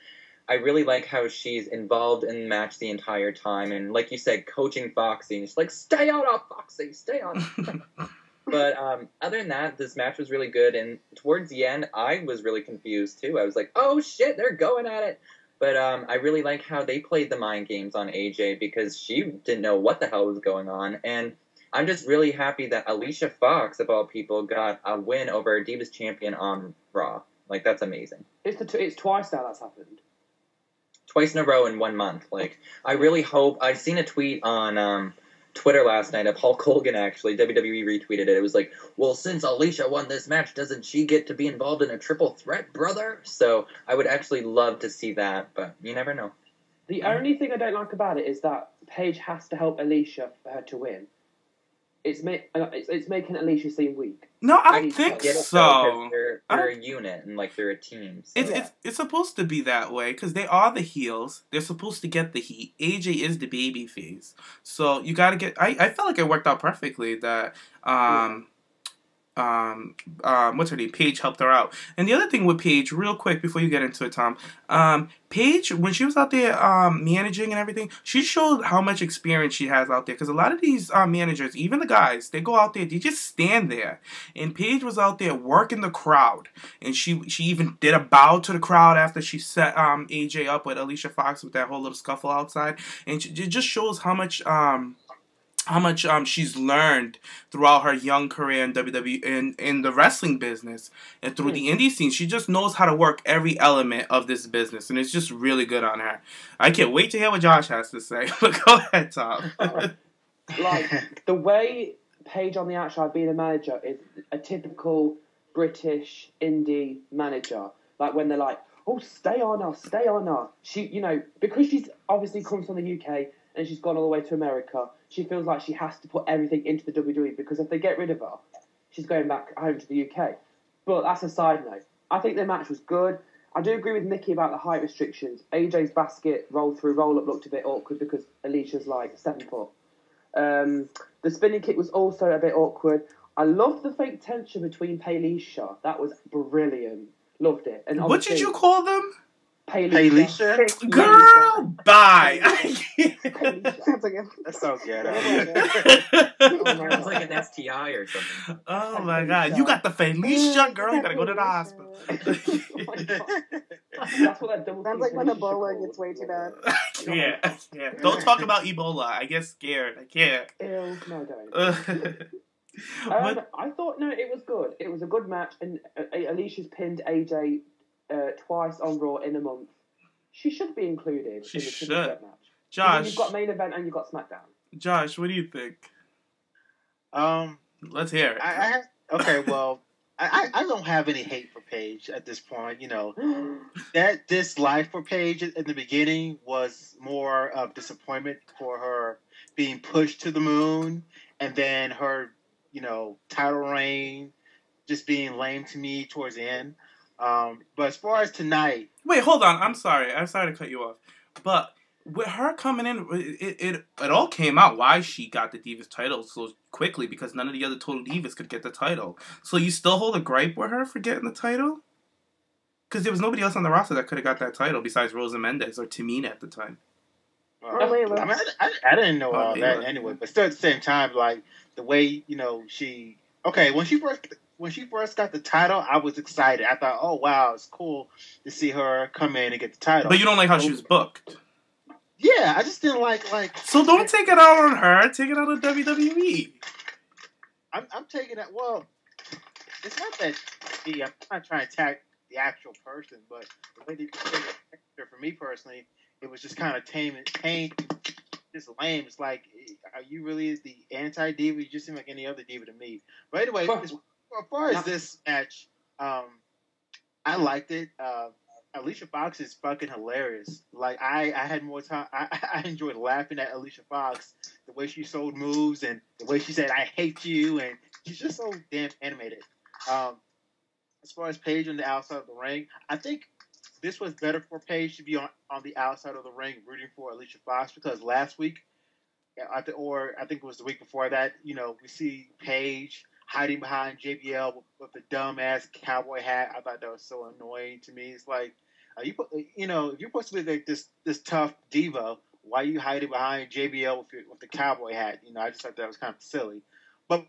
I really like how she's involved in the match the entire time. And like you said, coaching Foxy. And she's like, stay out of Foxy, stay on. But other than that, this match was really good. And towards the end, I was really confused, too. I was like, oh, shit, they're going at it. But I really like how they played the mind games on AJ because she didn't know what the hell was going on. And I'm just really happy that Alicia Fox, of all people, got a win over a Divas champion on Raw. Like, that's amazing. It's twice now that's happened. Twice in a row in 1 month. Like, I really hope... I seen a tweet on Twitter last night of Hulk Hogan, actually. WWE retweeted it. It was like, well, since Alicia won this match, doesn't she get to be involved in a triple threat, brother? So I would actually love to see that, but you never know. The only thing I don't like about it is that Paige has to help Alicia for her to win. It's making Alicia seem weak. No, I think get it, so. though, 'cause they're a unit and like they're a team. So. It's supposed to be that way because they are the heels. They're supposed to get the heat. AJ is the baby face, so you got to get. I felt like it worked out perfectly. That what's her name? Paige helped her out. And the other thing with Paige, real quick before you get into it, Tom, Paige, when she was out there managing and everything, she showed how much experience she has out there. Because a lot of these managers, even the guys, they go out there, they just stand there. And Paige was out there working the crowd, and she even did a bow to the crowd after she set AJ up with Alicia Fox with that whole little scuffle outside. And it just shows how much she's learned throughout her young career in WWE in the wrestling business and through the indie scene. She just knows how to work every element of this business, and it's just really good on her. I can't wait to hear what Josh has to say. But go ahead, Tom. Like, the way Paige on the outside being a manager is a typical British indie manager. Like, when they're like, oh, stay on her, stay on her. She, you know, because she's obviously comes from the UK and she's gone all the way to America, she feels like she has to put everything into the WWE, because if they get rid of her, she's going back home to the UK. But that's a side note. I think the match was good. I do agree with Nikki about the height restrictions. AJ's basket roll-through, roll-up looked a bit awkward because Alicia's like 7 foot. The spinning kick was also a bit awkward. I loved the fake tension between Paylisha. That was brilliant. Loved it. And what did you call them? Paylisha? Girl, bye. That's so good. It's like an STI or something. Oh my god. You got the Felicia, girl. You gotta go to the hospital. That's what that double Sounds like when Ebola gets way too bad. Yeah. Don't talk about Ebola. I get scared. I can't. Ew, no, don't. I thought, no, it was good. It was a good match, and Alicia's pinned AJ twice on Raw in a month. She should be included. She in the should. match. Josh. You've got main event and you've got SmackDown. Josh, what do you think? Let's hear it. Okay, well, I don't have any hate for Paige at this point. You know, that dislike for Paige in the beginning was more of disappointment for her being pushed to the moon, and then her, you know, title reign just being lame to me towards the end. But as far as tonight... Wait, hold on. I'm sorry to cut you off. But with her coming in, it all came out why she got the Divas title so quickly, because none of the other Total Divas could get the title. So you still hold a gripe with her for getting the title? Because there was nobody else on the roster that could have got that title besides Rosa Mendez or Tamina at the time. I didn't know all that anyway. But still at the same time, like, the way, you know, she... Okay, when she first got the title, I was excited. I thought, oh, wow, it's cool to see her come in and get the title. But you don't like how she was booked. Yeah, I just didn't like... So don't take it out on her. Take it out on WWE. I'm taking it... Well, it's not that... I'm not trying to attack the actual person, but the way they did it, for me personally, it was just kind of tame, just lame. It's like, are you really the anti-diva? You just seem like any other diva to me. But anyway, as far as this match, I liked it. Alicia Fox is fucking hilarious. Like, I had more time. I enjoyed laughing at Alicia Fox, the way she sold moves and the way she said, I hate you, and she's just so damn animated. As far as Paige on the outside of the ring, I think this was better for Paige to be on the outside of the ring rooting for Alicia Fox, because last week, or I think it was the week before that, you know, we see Paige hiding behind JBL with the dumbass cowboy hat. I thought that was so annoying to me. It's like, if you're supposed to be like this tough diva, why are you hiding behind JBL with the cowboy hat? You know, I just thought that was kind of silly. But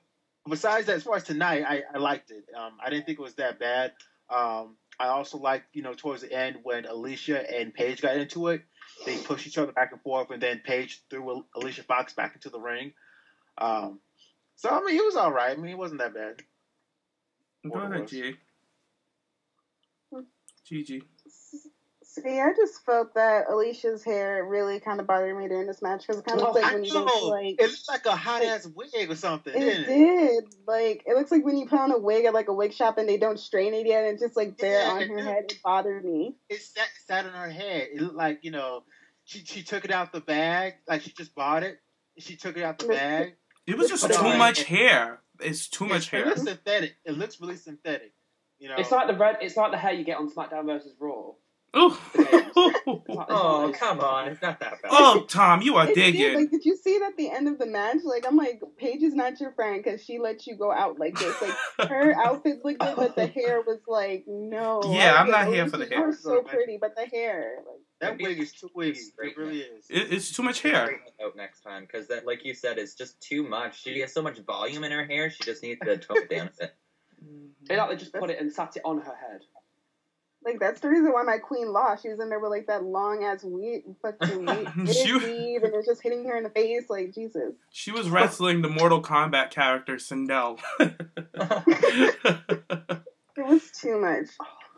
besides that, as far as tonight, I liked it. I didn't think it was that bad. I also liked, you know, towards the end when Alicia and Paige got into it, they pushed each other back and forth, and then Paige threw Alicia Fox back into the ring. So, I mean, it was all right. I mean, it wasn't that bad. Go ahead, Gigi. See, I just felt that Alicia's hair really kind of bothered me during this match, because it kind of looks like when you go to, like... It looks like a hot-ass wig or something, It did. Like, it looks like when you put on a wig at, like, a wig shop and they don't straighten it yet, and it's just, like, there on her head. It bothered me. It sat on her head. It looked like, you know, she took it out the bag, like she just bought it. She took it out the bag. It was just too much hair. It's too much hair. It looks synthetic. It looks really synthetic. You know, it's like the hair you get on SmackDown versus Raw. Ooh. Oh, come on. It's not that bad. Oh, Tom, you are digging. Like, did you see it at the end of the match? Like, I'm like, Paige is not your friend because she lets you go out like this. Like, her outfit looked good, but the hair was like, no. Yeah, I'm like, not here for the hair. You're so pretty, but the hair. Like, that wig is too wiggy. It really is. It's too much hair. Out next time, because that, like you said, is just too much. She has so much volume in her hair. She just needs to tone it down a bit. They like to just put it and sat it on her head. Like, that's the reason why my queen lost. She was in there with, like, that long-ass fucking weave, and it was just hitting her in the face. Like, Jesus. She was wrestling the Mortal Kombat character, Sindel. It was too much.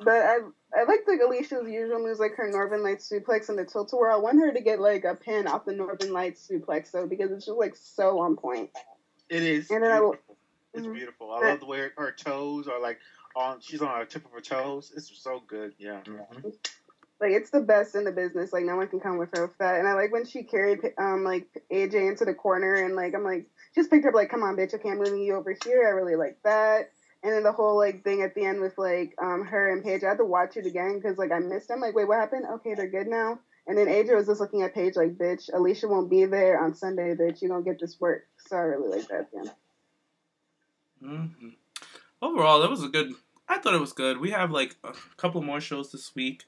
But I liked, like, Alicia's usual moves, like her Northern Lights suplex and the tilt-a-whirl. I want her to get, like, a pin off the Northern Lights suplex, though, because it's just, like, so on point. It is. And then it's beautiful. I love the way her toes are, like, she's on the tip of her toes. It's so good, yeah. Mm-hmm. Like, it's the best in the business. Like, no one can come with her with that. And I like when she carried, like, AJ into the corner, and, like, I'm like, just picked up, like, come on, bitch, okay, I'm moving you over here. I really like that. And then the whole, like, thing at the end with, like, her and Paige. I had to watch it again because, like, I missed them. Like, wait, what happened? Okay, they're good now. And then AJ was just looking at Paige like, bitch, Alicia won't be there on Sunday, bitch. You don't get this work. So I really like that, yeah. Mm-hmm. Overall, I thought it was good. We have, like, a couple more shows this week.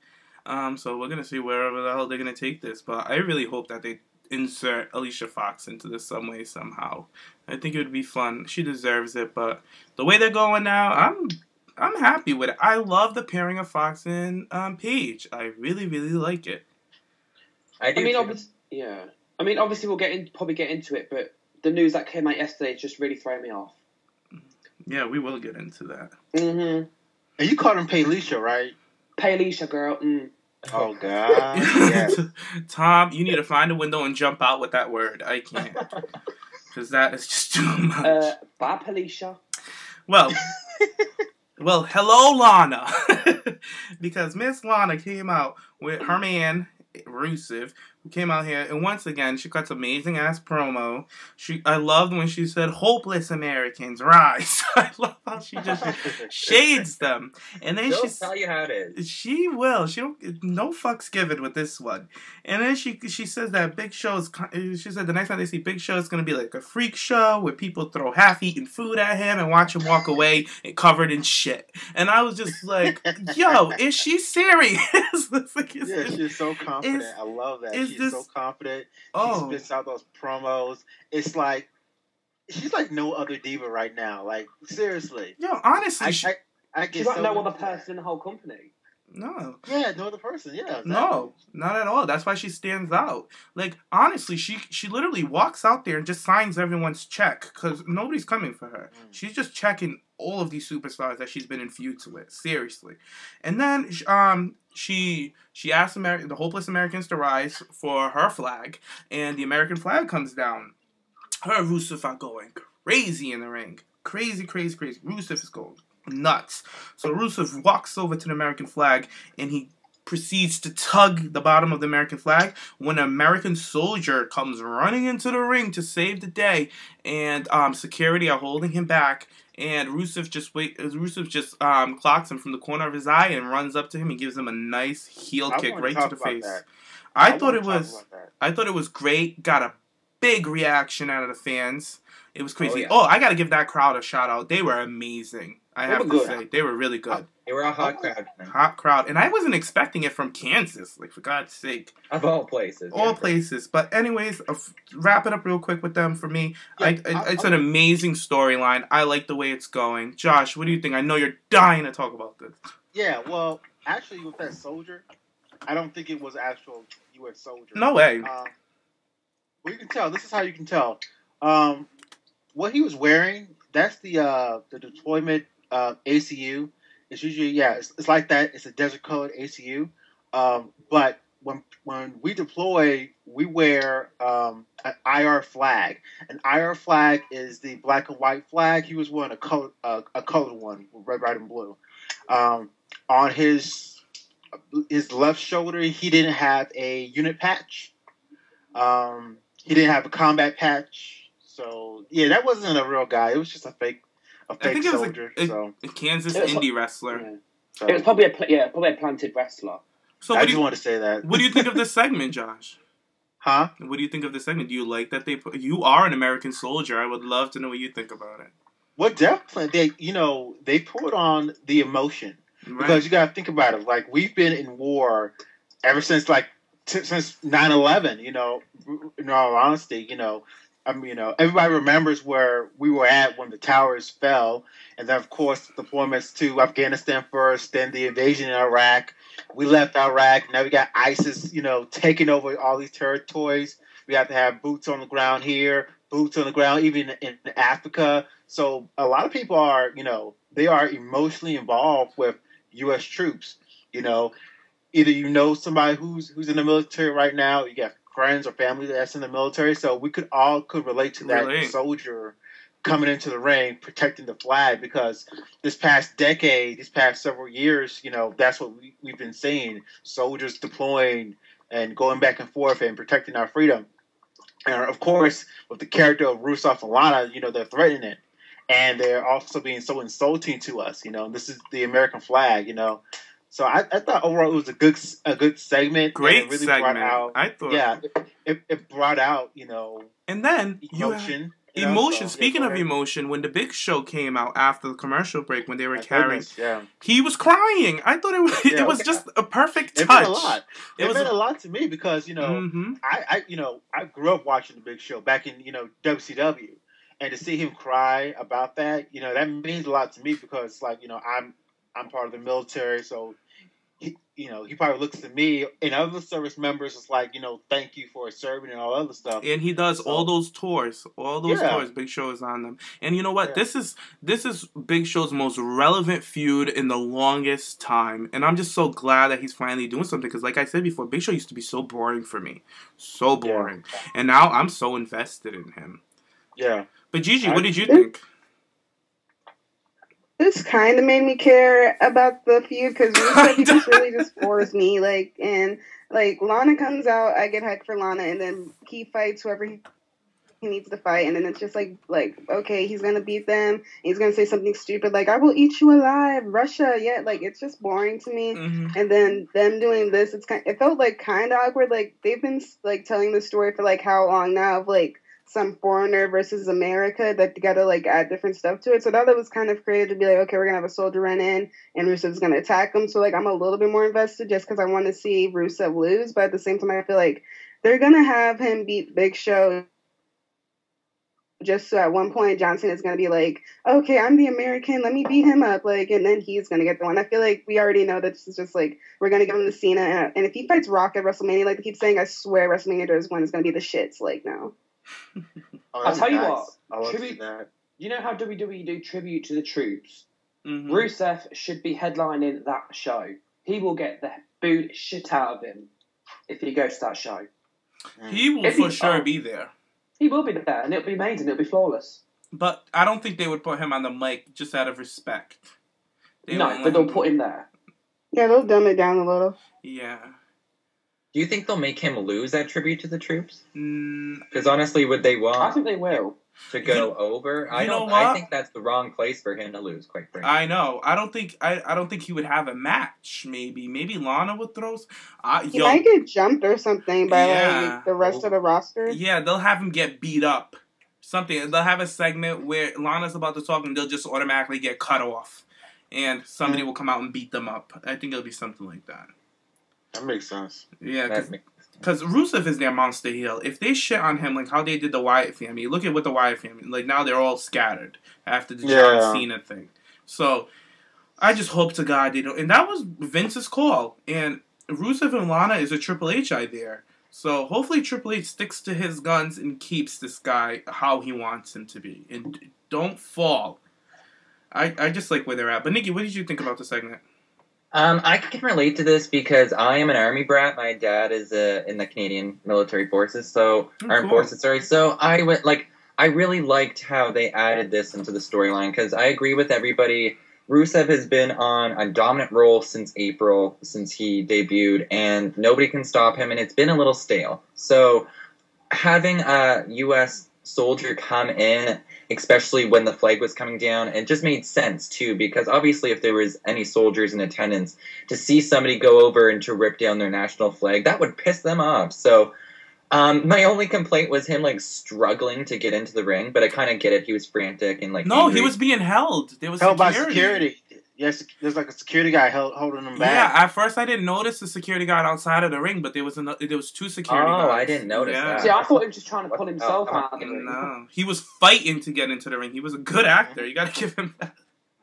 So we're going to see wherever the hell they're going to take this. But I really hope that they insert Alicia Fox into this some way, somehow. I think it would be fun. She deserves it. But the way they're going now, I'm happy with it. I love the pairing of Fox and Paige. I really, really like it. Obviously, we'll probably get into it, but the news that came out yesterday is just really throwing me off. Yeah, we will get into that. Mm-hmm. And you called him Paylisha, right? Paylisha, girl. Mm. Oh, God. Yes. Tom, you need to find a window and jump out with that word. I can't. Because that is just too much. Bye, Paylisha. Well, hello, Lana. Because Miss Lana came out with her man, Rusev, who came out here, and once again, she cuts amazing ass promo. I loved when she said, "Hopeless Americans, rise." I love how she just shades them, and then she'll tell you how it is. She will. No fucks given with this one. And then she says that Big Show is. She said the next time they see Big Show, it's gonna be like a freak show where people throw half-eaten food at him and watch him walk away and covered in shit. And I was just like, "Yo, is she serious?" Yeah, she's so confident. I love that. She's so confident. She spits out those promos. It's like she's like no other diva right now. Like, seriously. Yo, honestly, she's like no other person in the whole company. No. Yeah, no other person. Yeah. Exactly. No, not at all. That's why she stands out. Like, honestly, she literally walks out there and just signs everyone's check because nobody's coming for her. She's just checking all of these superstars that she's been in feuds with. Seriously. And then she asked the Hopeless Americans to rise for her flag, and the American flag comes down. Her and Rusev are going crazy in the ring. Crazy, crazy, crazy. Rusev is going nuts. So Rusev walks over to the American flag, and he proceeds to tug the bottom of the American flag when an American soldier comes running into the ring to save the day, and security are holding him back. And Rusev just clocks him from the corner of his eye and runs up to him and gives him a nice heel kick right to the face. I thought it was great. Got a big reaction out of the fans. It was crazy. Oh, I got to give that crowd a shout out. They were amazing. I have to say, they were really good. They were a hot crowd. Hot crowd. And I wasn't expecting it from Kansas, like, for God's sake. Of all places. All places. But anyways, wrap it up real quick with them for me. Yeah, it's an amazing storyline. I like the way it's going. Josh, what do you think? I know you're dying to talk about this. Yeah, well, actually, with that soldier, I don't think it was actual U.S. soldier. No way. Well, you can tell. This is how you can tell. What he was wearing, that's the deployment ACU. It's usually, it's like that. It's a desert colored ACU. But when we deploy, we wear an IR flag. An IR flag is the black and white flag. He was wearing a colored one, red, white, and blue. On his left shoulder, he didn't have a unit patch. He didn't have a combat patch. So yeah, that wasn't a real guy. It was just a fake soldier. A Kansas indie wrestler. Yeah. So. It was probably a planted wrestler. So I just wanted to say that. What do you think of this segment, Josh? Huh? What do you think of this segment? Do you like that you are an American soldier? I would love to know what you think about it. Well, definitely, they put on the emotion. Right. Because you got to think about it. Like, we've been in war ever since, since 9/11, in all honesty, everybody remembers where we were at when the towers fell. And then, of course, deployments to Afghanistan first, then the invasion in Iraq. We left Iraq. Now we got ISIS, taking over all these territories. We have to have boots on the ground here, boots on the ground, even in Africa. So a lot of people are, they are emotionally involved with U.S. troops. Either somebody who's in the military right now, you got friends or family that's in the military. So we could relate to that soldier coming into the ring, protecting the flag, because this past decade, these past several years, that's what we've been seeing. Soldiers deploying and going back and forth and protecting our freedom. And of course, with the character of Rusev and Lana, they're threatening it. And they're also being so insulting to us. This is the American flag, So I thought overall it was a good segment. Great and it really segment. Brought out, I thought. Yeah, it brought out, and then emotion. Emotion. Speaking of emotion, when the Big Show came out after the commercial break, when they were carrying, yeah. He was crying. I thought it was just a perfect touch. It meant a lot. It meant a lot to me because I grew up watching the Big Show back in WCW, and to see him cry about that, that means a lot to me because I'm part of the military, so he probably looks at me and other service members as thank you for serving and all other stuff. And he does all those tours. Big Show is on them. And you know what? Yeah. This is Big Show's most relevant feud in the longest time. And I'm just so glad that he's finally doing something because like I said before, Big Show used to be so boring for me. So boring. Yeah. And now I'm so invested in him. Yeah. But Gigi, what did you think? This kind of made me care about the feud because he just really just bores me. Lana comes out, I get hyped for Lana, and then he fights whoever he needs to fight, and then it's just okay, he's gonna beat them. He's gonna say something stupid like "I will eat you alive, Russia." Yeah, it's just boring to me. Mm-hmm. And then them doing this, it felt kind of awkward. They've been telling the story for how long now of some foreigner versus America that you gotta add different stuff to it. So that was kind of creative to be okay, we're gonna have a soldier run in and Rusev's gonna attack him. So I'm a little bit more invested just because I want to see Rusev lose, but at the same time I feel they're gonna have him beat Big Show just so at one point Johnson is gonna be okay, I'm the American, let me beat him up, and then he's gonna get the one. I feel we already know that this is just we're gonna give him the Cena, and if he fights Rock at WrestleMania, they keep saying, I swear WrestleMania There's one is gonna be the shits now. I'll tell you what. You know how WWE do tribute to the troops? Mm-hmm. Rusev should be headlining that show. He will get the boot shit out of him if he goes to that show. He will for sure be there. He will be there, and it'll be amazing. It'll be flawless. But I don't think they would put him on the mic just out of respect. But they'll put him there. Yeah, they'll dumb it down a little. Yeah. Do you think they'll make him lose that tribute to the troops? Because honestly, would they want? I think they will. To go over? I think that's the wrong place for him to lose, quite frankly. I know. I don't think he would have a match. Maybe Lana would throw. He might get jumped or something by the rest of the roster. Yeah, they'll have him get beat up. Something. They'll have a segment where Lana's about to talk and they'll just automatically get cut off, and somebody will come out and beat them up. I think it'll be something like that. That makes sense. Yeah, because Rusev is their monster heel. If they shit on him how they did the Wyatt family, look at what the Wyatt family, now they're all scattered after the John Cena thing. So I just hope to God they don't. And that was Vince's call. And Rusev and Lana is a Triple H idea. So hopefully Triple H sticks to his guns and keeps this guy how he wants him to be. And don't fall. I just like where they're at. But Nikki, what did you think about the segment? I can relate to this because I am an Army brat. My dad is in the Canadian military forces, armed forces. Sorry, so I really liked how they added this into the storyline because I agree with everybody. Rusev has been on a dominant role since April, since he debuted, and nobody can stop him, and it's been a little stale. So having a U.S. soldier come in especially when the flag was coming down. And it just made sense, too, because obviously if there was any soldiers in attendance, to see somebody go over and to rip down their national flag, that would piss them off. So my only complaint was him, like, struggling to get into the ring, but I kind of get it. He was frantic and, like, No, angry. he was being held. There was held security. by security. Yes, there's like a security guy holding him back. Yeah, at first I didn't notice the security guard outside of the ring, but there was two security guards. Oh, I didn't notice that. See, I thought he was just trying to pull himself out of the ring. No, he was fighting to get into the ring. He was a good actor. You got to give him that.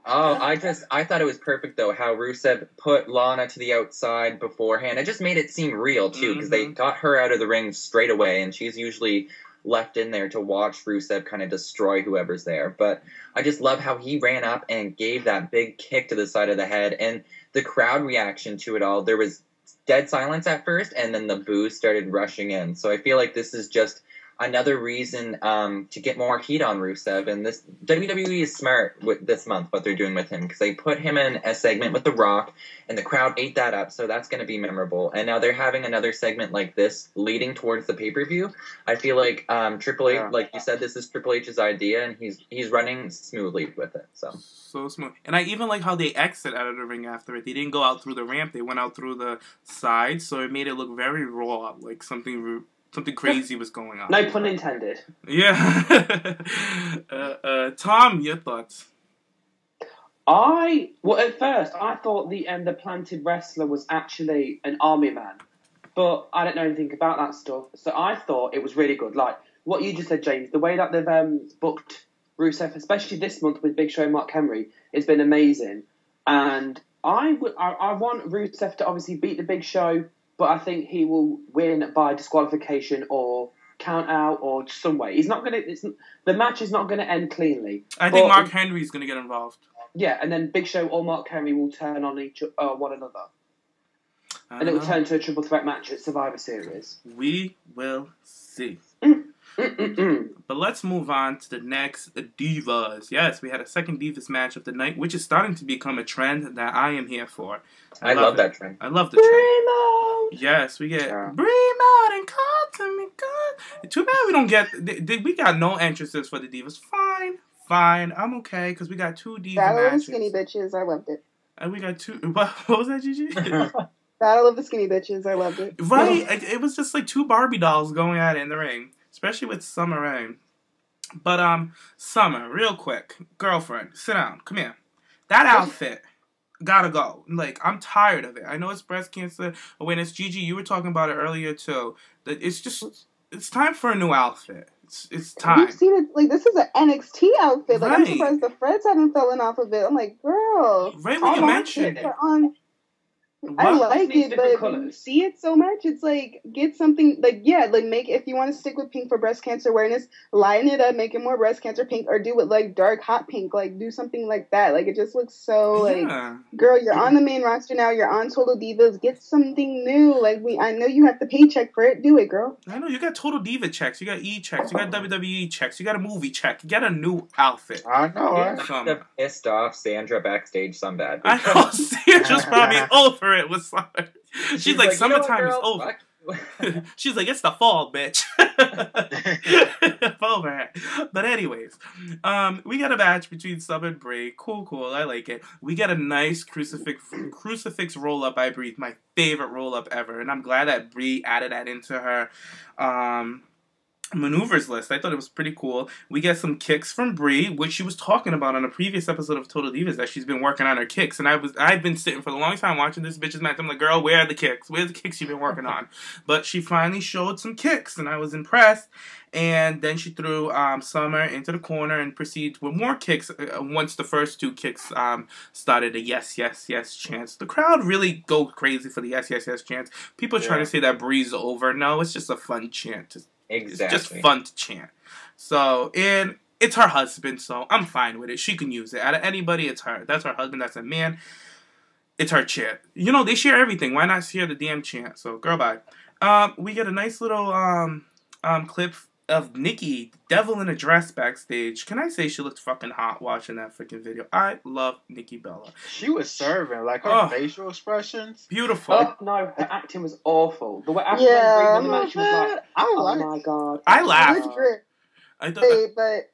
Oh, I thought it was perfect, though, how Rusev put Lana to the outside beforehand. It just made it seem real, too, because they got her out of the ring straight away, and she's usually left in there to watch Rusev kind of destroy whoever's there. But I just love how he ran up and gave that big kick to the side of the head, and the crowd reaction to it all. There was dead silence at first, and then the boos started rushing in. So I feel like this is just another reason to get more heat on Rusev, and this WWE is smart with this month what they're doing with him, because they put him in a segment with The Rock, and the crowd ate that up, so that's going to be memorable. And now they're having another segment like this leading towards the pay-per-view. I feel like Triple H, like you said, this is Triple H's idea, and he's running smoothly with it. So smooth. And I even like how they exit out of the ring after it. They didn't go out through the ramp. They went out through the side, so it made it look very raw, like something crazy was going on. No pun intended. Yeah. Tom, your thoughts? At first, I thought the planted wrestler was actually an army man. But I don't know anything about that stuff. So I thought it was really good. Like, what you just said, James, the way that they've booked Rusev, especially this month with Big Show and Mark Henry, has been amazing. And I want Rusev to obviously beat the Big Show, but I think he will win by disqualification or count out or some way. The match is not going to end cleanly. I think Mark Henry's going to get involved. Yeah, and then Big Show or Mark Henry will turn on one another. And it will turn to a triple threat match at Survivor Series. We will see. But let's move on to the next Divas. Yes, we had a second Divas match of the night, which is starting to become a trend that I am here for. I love that trend. I love the trend. Yes, we get Brie out and call to me good. Too bad we don't get. We got no entrances for the Divas. Fine. I'm okay because we got two Divas Battle matches. of the Skinny Bitches. I loved it. And we got two. What was that, Gigi? Battle of the Skinny Bitches. I loved it. Right. It was just like two Barbie dolls going at it in the ring. Especially with Summer Rain. But, Summer, real quick. Girlfriend, sit down. Come here. That outfit gotta go. Like, I'm tired of it. I know it's breast cancer awareness. Gigi, you were talking about it earlier, too. That it's time for a new outfit. It's time. You've seen it, like, this is an NXT outfit. Like, right. I'm surprised the Freds haven't fallen off of it. I'm like, girl. Right when you mentioned it. I like it, but colors. you see it so much. It's like, get something, like, make, if you want to stick with pink for breast cancer awareness, lighten it up, make it more breast cancer pink, or do it, like, dark hot pink, like, do something like that. Like, it just looks so, like, girl, you're on the main roster now, you're on Total Divas, get something new. Like, I know you have the paycheck for it, do it, girl. I know, you got Total Diva checks, you got E checks, you got WWE checks, you got a movie check, you got a new outfit. I know, right? I'm pissed off Sandra backstage some bad. I know, Sandra's probably over it with Summer. She's like, summertime is over. She's like, it's the fall, bitch. Over it. But anyways, we got a match between Summer and Brie. Cool. I like it. We get a nice crucifix roll up by Brie. My favorite roll up ever, and I'm glad that Brie added that into her maneuvers list. I thought it was pretty cool. We get some kicks from Brie, which she was talking about on a previous episode of Total Divas, that she's been working on her kicks. And I've been sitting for the longest time watching this bitch's match. I'm like, girl, where are the kicks? Where's the kicks you've been working on? But she finally showed some kicks, and I was impressed. And then she threw Summer into the corner and proceeded with more kicks once the first two kicks started a yes chance. The crowd really go crazy for the yes chance. People trying to say that Brie's over. No, it's just a fun chant. Exactly. It's just fun to chant. So, and it's her husband, so I'm fine with it. She can use it. Out of anybody, it's her. That's her husband. That's a man. It's her chant. You know, they share everything. Why not share the damn chant? So, girl, bye. We get a nice little clip of Nikki, devil in a dress, backstage. Can I say she looked fucking hot watching that freaking video? I love Nikki Bella. She was serving, like her facial expressions. Beautiful. Oh no, her acting was awful. The way after the match, she was like, oh my god. I laughed. I thought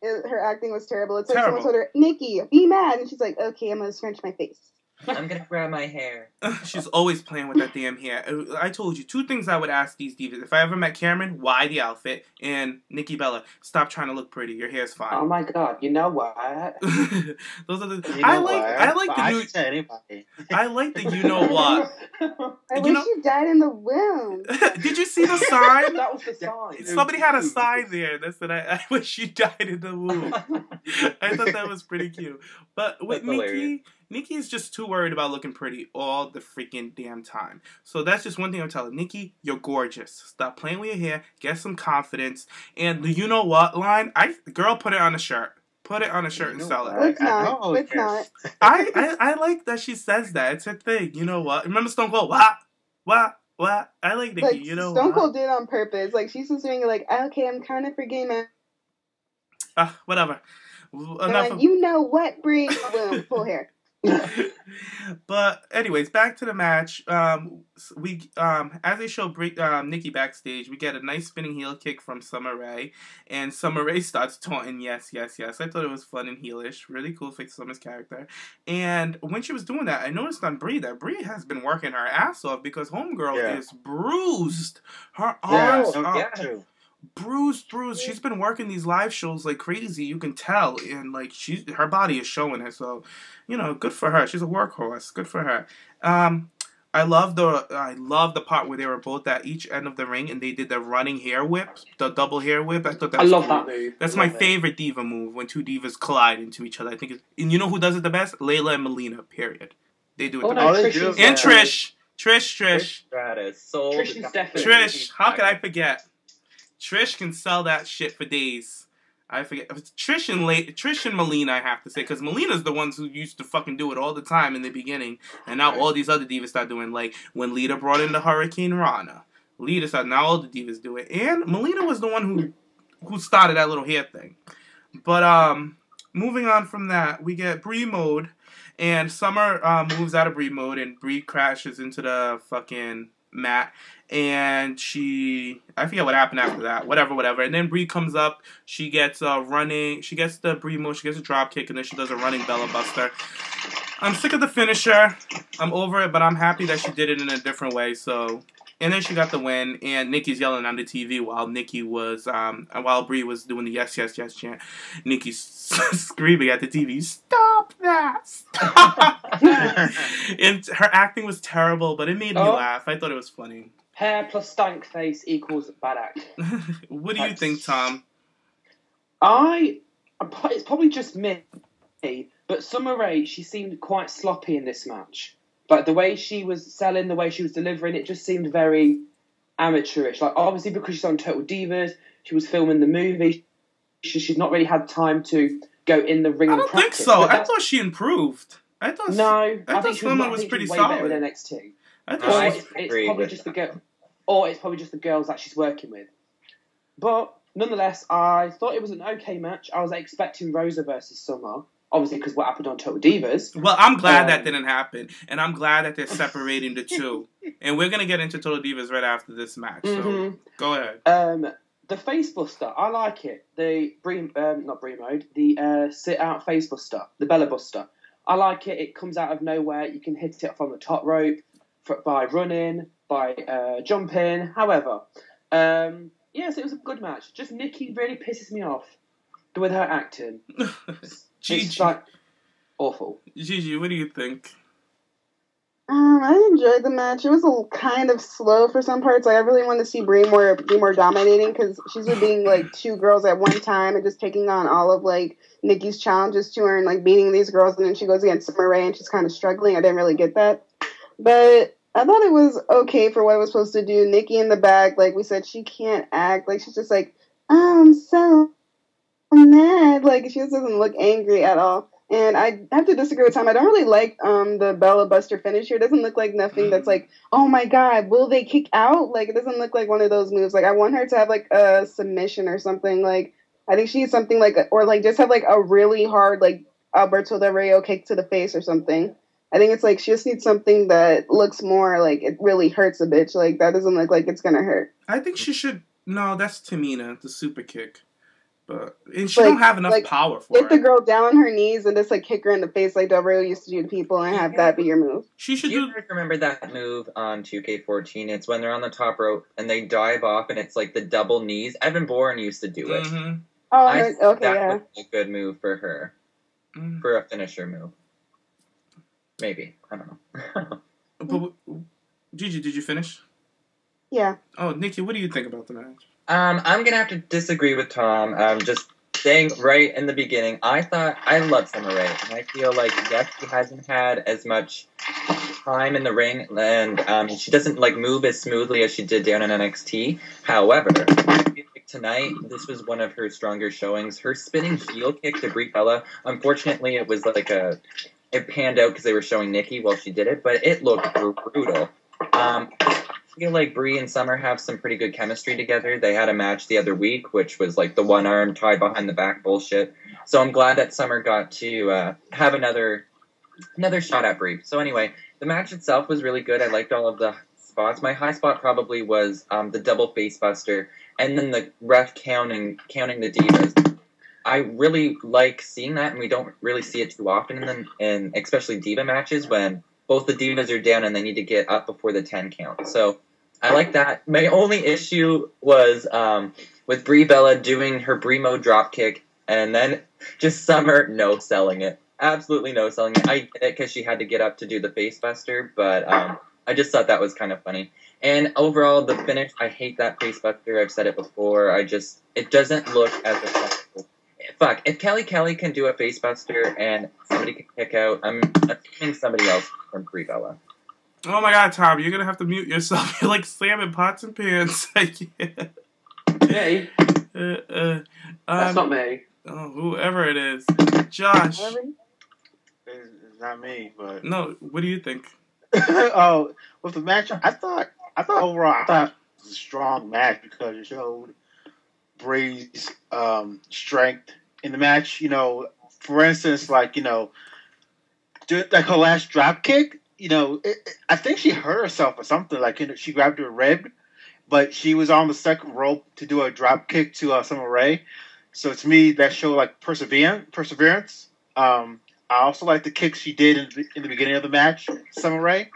her acting was terrible. It's like Terrible. someone told her, Nikki, be mad, and she's like, okay, I'm gonna scrunch my face. I'm gonna grab my hair. she's always playing with that damn hair. I told you 2 things I would ask these divas. If I ever met Cameron, why the outfit? And Nikki Bella, stop trying to look pretty. Your hair's fine. Oh my god, you know what? Those are the. You I know like. what? I like the I new. can tell anybody. I like the. You know what? I wish you died in the womb. Did you see the sign? That was the sign. Somebody had a sign there that said, I wish you died in the womb. I thought that was pretty cute. But with That's Nikki is just too worried about looking pretty all the freaking damn time. So that's just one thing I'm telling Nikki, you're gorgeous. Stop playing with your hair. Get some confidence. And the you know what line, girl, put it on a shirt. Put it on a shirt and sell it. Let's not. Let's not. I like that she says that. It's her thing. You know what? Remember Stone Cold? What? I like Nikki. Like, you know Stone what? Cold did it on purpose. Like, she's just doing like, okay, I'm kind of forgetting my... Whatever. You know what, Brie? Boom, full hair. But anyways, back to the match. We as they show Nikki backstage, we get a nice spinning heel kick from Summer Rae, and Summer Rae starts taunting yes. I thought it was fun and heelish, really cool for Summer's character. And when she was doing that, I noticed on Brie that Brie has been working her ass off because homegirl is bruised. Her arms are bruised. She's been working these live shows like crazy. You can tell, and like her body is showing it. So, you know, good for her. She's a workhorse. Good for her. I love the part where they were both at each end of the ring and they did the running hair whip, the double hair whip. I thought that was love cool. that move. That's my favorite diva move when 2 divas collide into each other. I think and you know who does it the best? Layla and Melina. Period. They do it. And Trish. Stratus. Trish is definitely. Trish. How could I forget? Trish can sell that shit for days. I forget. Trish and Melina, I have to say, because Melina's the ones who used to fucking do it all the time in the beginning, and now all these other divas start doing, like when Lita brought in the Hurricane Rana. Now all the divas do it, and Melina was the one who started that little hair thing. But moving on from that, we get Brie mode, and Summer moves out of Brie mode, and Brie crashes into the fucking mat, and I forget what happened after that. Whatever. And then Brie comes up. She gets she gets the Brie move. She gets a drop kick, and then she does a running Bella Buster. I'm sick of the finisher. I'm over it, but I'm happy that she did it in a different way. So, and then she got the win, and Nikki's yelling on the TV while Brie was doing the yes chant. Nikki's screaming at the TV, "Stop that! Stop!" And her acting was terrible, but it made me laugh. I thought it was funny. Hair plus stank face equals bad act. What do you think, Tom? It's probably just me, but Summer Rae, she seemed quite sloppy in this match. Like, the way she was selling, the way she was delivering, it just seemed very amateurish. Like, obviously, because she's on Total Divas, she was filming the movie, she's not really had time to go in the ring and practice. I don't think so. I thought she improved. I thought Summer was pretty solid. Better than NXT. It's probably just the girl, or it's probably just the girls that she's working with. But nonetheless, I thought it was an okay match. I was expecting Rosa versus Summer, obviously because what happened on Total Divas. Well, I'm glad that didn't happen, and I'm glad that they're separating the two. And we're gonna get into Total Divas right after this match. So go ahead. The face buster, I like it. The not Brie mode, the sit out face buster, the Bella Buster. I like it. It comes out of nowhere. You can hit it from the top rope by running, by jumping. However, yes, it was a good match. Just Nikki really pisses me off with her acting. It's like awful. Gigi, what do you think? I enjoyed the match. It was kind of slow for some parts. Like, I really wanted to see Brie be more dominating because she's been being like 2 girls at one time and just taking on all of like Nikki's challenges to her and like beating these girls, and then she goes against Summer Rae and she's kind of struggling. I didn't really get that, but I thought it was okay for what it was supposed to do. Nikki in the back, like we said, she can't act. Like, she's just like, I'm so mad. Like, she just doesn't look angry at all. And I have to disagree with Tom. I don't really like the Bella Buster finisher. It doesn't look like nothing that's like, oh my god, will they kick out? Like, it doesn't look like one of those moves. Like, I want her to have like a submission or something. Like, I think she needs something like, or like just have like a really hard like Alberto Del Rio kick to the face or something. I think it's like she just needs something that looks more like it really hurts a bitch. Like, that doesn't look like it's gonna hurt. I think she should. No, that's Tamina, the super kick. And she don't have enough power for it. Get the girl down on her knees and just kick her in the face like WWE used to do to people and have that be your move. She should do. You guys remember that move on 2K14? It's when they're on the top rope and they dive off and it's like the double knees. Evan Bourne used to do it. Mm-hmm. Oh, okay, that was a good move for her. For a finisher move. Maybe. I don't know. But, Gigi, did you finish? Yeah. Oh, Nikki, what do you think about the match? I'm gonna have to disagree with Tom. Just saying right in the beginning, I love Summer Rae, and I feel like yes, she hasn't had as much time in the ring, and she doesn't move as smoothly as she did down in NXT. However, I feel like tonight this was one of her stronger showings. Her spinning heel kick to Brie Bella. Unfortunately, it was it panned out because they were showing Nikki while she did it, but it looked brutal. I feel like Brie and Summer have some pretty good chemistry together. They had a match the other week, which was the one arm tied behind the back bullshit. So I'm glad that Summer got to have another shot at Brie. So anyway, the match itself was really good. I liked all of the spots. My high spot probably was the double face buster, and then the ref counting the divas. I really like seeing that, and we don't really see it too often in especially diva matches when both the divas are down and they need to get up before the 10 count. So I like that. My only issue was with Brie Bella doing her Brie mode drop kick and then just Summer no-selling it. Absolutely no-selling it. I get it because she had to get up to do the face buster, but I just thought that was kind of funny. And overall, the finish, I hate that face buster. I've said it before. It doesn't look as effective. Fuck, if Kelly can do a face buster and somebody can kick out, I'm assuming somebody else from Brie Bella. Oh my god, Tom, you're gonna have to mute yourself. You're like slamming pots and pans. I can't. Me? That's not me. Oh, whoever it is. Josh. It's not me, but... No, what do you think? With the match, I thought overall, it was a strong match because it showed Brie's strength in the match. For instance, her last drop kick, I think she hurt herself or something. She grabbed her rib, but she was on the second rope to do a drop kick to Summer Rae. So to me, that showed perseverance. I also like the kicks she did in the beginning of the match, Summer Rae.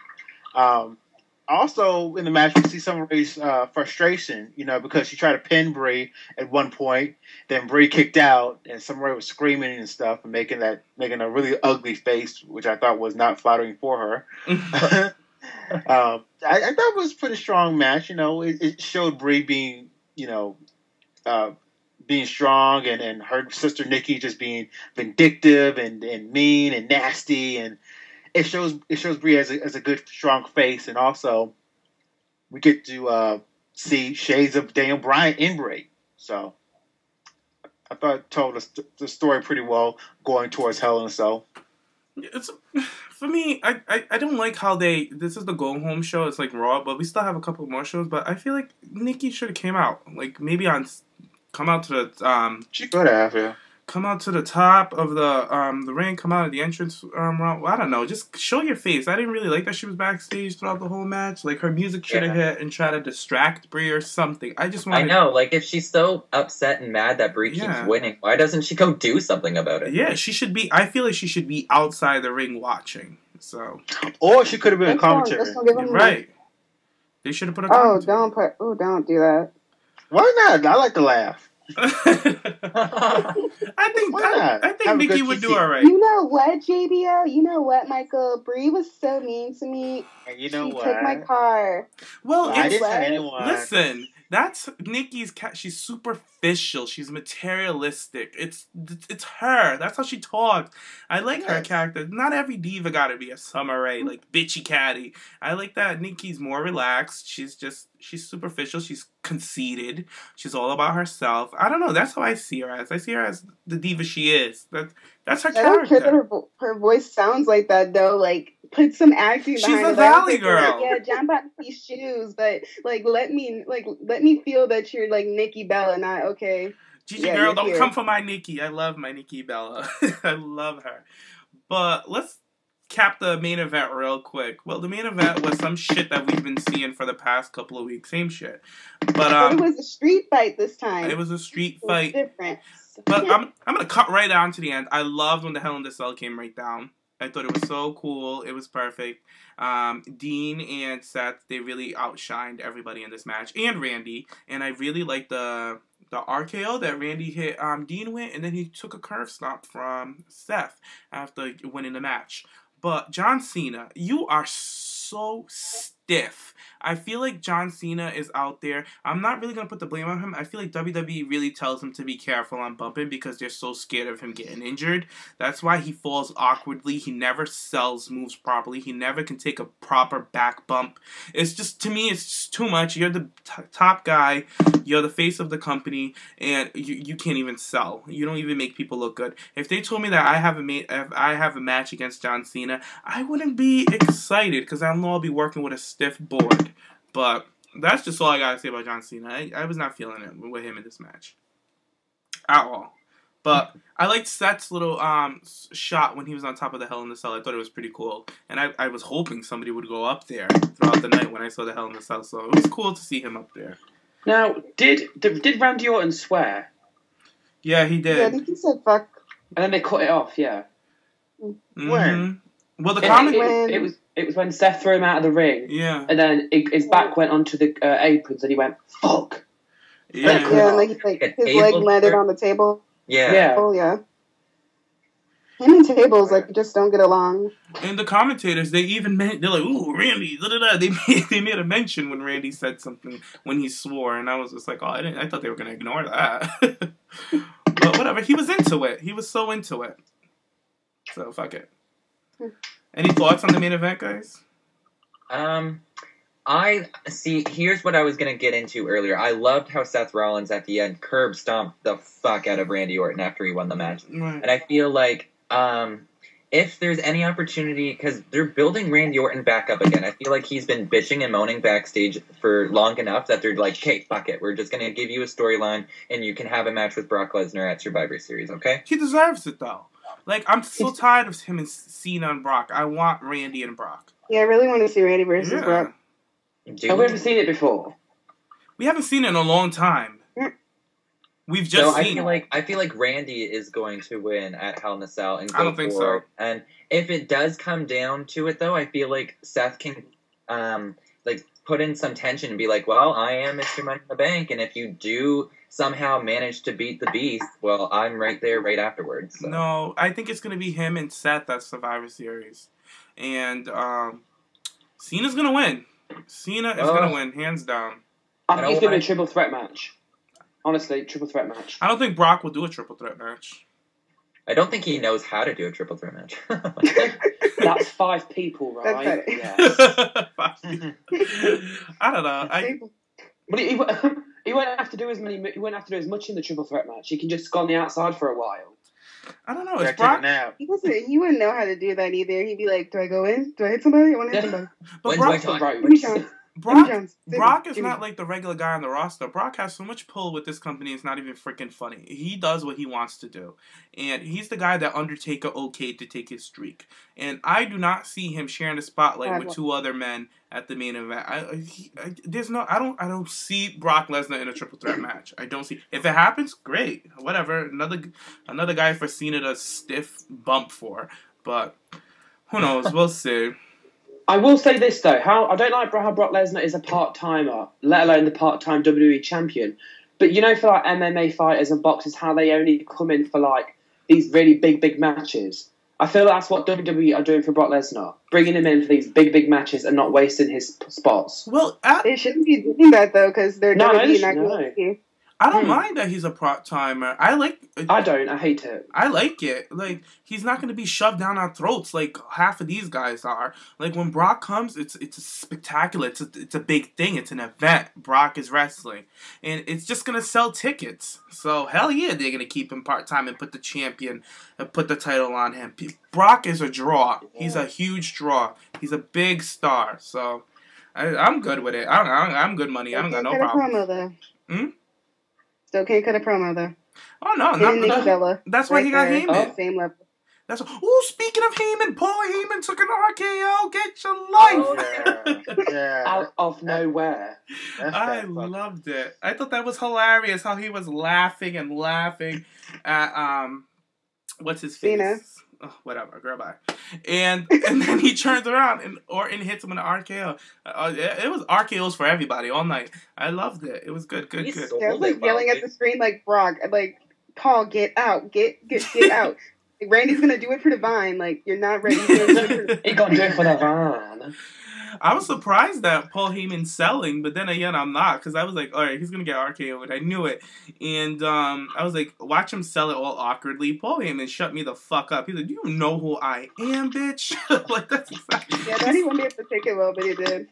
Also, in the match, we see Summer Rae's frustration, because she tried to pin Brie at one point. Then Brie kicked out, and Summer Rae was screaming and stuff, and making a really ugly face, which I thought was not flattering for her. I thought it was a pretty strong match. It showed Brie being, being strong, and her sister Nikki just being vindictive and mean and nasty, and it shows Brie as a good strong face, and also we get to see shades of Daniel Bryan in Brie. So I thought it told us the story pretty well going towards Hell in a Cell. For me, I don't like how this is the go home show. It's like Raw, but we still have a couple more shows. But I feel like Nikki should have came out, maybe come out to the she could have, yeah. Come out to the top of the ring, come out of the entrance round. Well, I don't know. Just show your face. I didn't really like that she was backstage throughout the whole match. Her music should have hit and try to distract Brie or something. I know. If she's so upset and mad that Brie keeps winning, why doesn't she go do something about it? Yeah, she should be. I feel like she should be outside the ring watching. So, or she could have been a commentator. Right. They should have put a commentary. Don't do that. Why not? I like to laugh. I think Nikki would do all right. You know what, JBL? You know what, Michael? Brie was so mean to me. And you know she took my car. Well, I didn't tell anyone. Listen, that's Nikki's cat. She's superficial. She's materialistic. It's her. That's how she talks. I like her character. Not every diva got to be a Summer Rae, bitchy catty. I like that Nikki's more relaxed. She's superficial. She's conceited. She's all about herself. I don't know. That's how I see her as. I see her as the diva she is. That's her character. I don't care that her voice sounds like that, though. Put some acting behind it. She's a valley girl. Yeah, jump out these shoes, but let me feel that you're Nikki Bella, not okay. Gigi girl, don't come for my Nikki. I love my Nikki Bella. I love her. But recap the main event real quick. Well, the main event was some shit that we've been seeing for the past couple of weeks. Same shit. But it was a street fight this time. It was a street fight. Different. But I'm gonna cut right down to the end. I loved when the Hell in the Cell came right down. I thought it was so cool. It was perfect. Dean and Seth, they really outshined everybody in this match, and Randy. And I really liked the RKO that Randy hit Dean with, and then he took a curve stomp from Seth after winning the match. But John Cena, you are so stiff. I feel like John Cena is out there. I'm not really going to put the blame on him. I feel like WWE really tells him to be careful on bumping because they're so scared of him getting injured. That's why he falls awkwardly. He never sells moves properly. He never can take a proper back bump. It's just, to me, it's just too much. You're the top guy. You're the face of the company, and you can't even sell. You don't even make people look good. If they told me that I have a match against John Cena, I wouldn't be excited because I know I'll be working with a stiff board. But that's just all I gotta say about John Cena. I was not feeling it with him in this match at all. But I liked Seth's little shot when he was on top of the Hell in the Cell. I thought it was pretty cool, and I was hoping somebody would go up there throughout the night when I saw the Hell in the Cell. So it was cool to see him up there. Now, did Randy Orton swear? Yeah, he did. Yeah, I think he said fuck. And then they cut it off. Yeah. Mm-hmm. When? Well, the It was when Seth threw him out of the ring. Yeah. And then his back went onto the aprons and he went, fuck. Yeah. Yeah, like his leg landed on the table. Yeah. Oh, yeah. Him and tables, like, just don't get along. And the commentators, they're like, ooh, Randy, da-da-da. They made a mention when Randy said something, when he swore, and I was just like, oh, I thought they were going to ignore that. But whatever, he was into it. He was so into it. So, fuck it. Any thoughts on the main event, guys? Here's what I was going to get into earlier. I loved how Seth Rollins at the end curb stomped the fuck out of Randy Orton after he won the match. Right. And I feel like if there's any opportunity, because they're building Randy Orton back up again, I feel like he's been bitching and moaning backstage for long enough that they're like, okay, fuck it. We're just going to give you a storyline and you can have a match with Brock Lesnar at Survivor Series, okay? He deserves it, though. Like, I'm so tired of him and Cena and Brock. I want Randy and Brock. Yeah, I really want to see Randy versus Brock. Have we ever seen it before? We haven't seen it in a long time. We've just seen it. I feel like Randy is going to win at Hell in a Cell and go I don't think so. And if it does come down to it, though, I feel like Seth can put in some tension and be like, well, I am Mr. Money in the Bank, and if you do somehow manage to beat the Beast, well, I'm right there right afterwards. So. No, I think it's going to be him and Seth at Survivor Series. And Cena's going to win. Cena is going to win, hands down. I think it's going to be a triple threat match. Honestly, triple threat match. I don't think Brock will do a triple threat match. I don't think he knows how to do a triple threat match. That's 5 people, right? Yes. I don't know. But he won't have to do as much in the triple threat match. He can just go on the outside for a while. I don't know. It's Brock. He wouldn't know how to do that either. He'd be like, do I go in? Do I hit somebody? I want to hit somebody. But Brock is not like the regular guy on the roster. Brock has so much pull with this company, it's not even freaking funny. He does what he wants to do. And he's the guy that Undertaker okayed to take his streak. And I do not see him sharing the spotlight with 2 other men at the main event. I don't see Brock Lesnar in a triple threat match. I don't see. If it happens, great. Whatever. Another guy for Cena to stiff bump for. But who knows? We'll see. I will say this, though. I don't like how Brock Lesnar is a part-timer, let alone the part-time WWE champion. But, for, like, MMA fighters and boxers, how they only come in for, like, these really big matches. I feel that's what WWE are doing for Brock Lesnar. Bringing him in for these big matches and not wasting his spots. Well, they shouldn't be doing that, though, because they're WWE not going to. I don't mind that he's a part-timer. I don't. I hate it. I like it. Like, he's not going to be shoved down our throats like half of these guys are. Like, when Brock comes, it's a spectacular. It's a big thing. It's an event. Brock is wrestling. And it's just going to sell tickets. So, hell yeah, they're going to keep him part-time and put the champion, put the title on him. Brock is a draw. He's a huge draw. He's a big star. So, I'm good with it. I'm good money. I don't got no problem. Still can't cut a promo, though. Oh, no. That's why he got heyman. Same level. That's speaking of Heyman, Paul Heyman took an RKO. Get your life. Yeah. Out of nowhere. I loved it. I thought that was hilarious how he was laughing and laughing at what's his face? Cena. Oh, whatever, girl, bye. And then he turns around and Orton hits him with an RKO. It was RKOs for everybody all night. I loved it. It was good. He Good. sold Yeah, I was like it well, yelling at dude. the screen like Brock, like Paul, get out, get out. Like, Randy's gonna do it for the Vine. Like you're not ready. He's gonna do it for the- He got to do it for the van. I was surprised that Paul Heyman's selling, but then again, I'm not, because I was like, all right, he's going to get RKO'd. I knew it. And I was like, watch him sell it all awkwardly. Paul Heyman shut me the fuck up. He's like, you know who I am, bitch? Like, that's exactly. Yeah, I thought he wouldn't be able to take it well, but he did.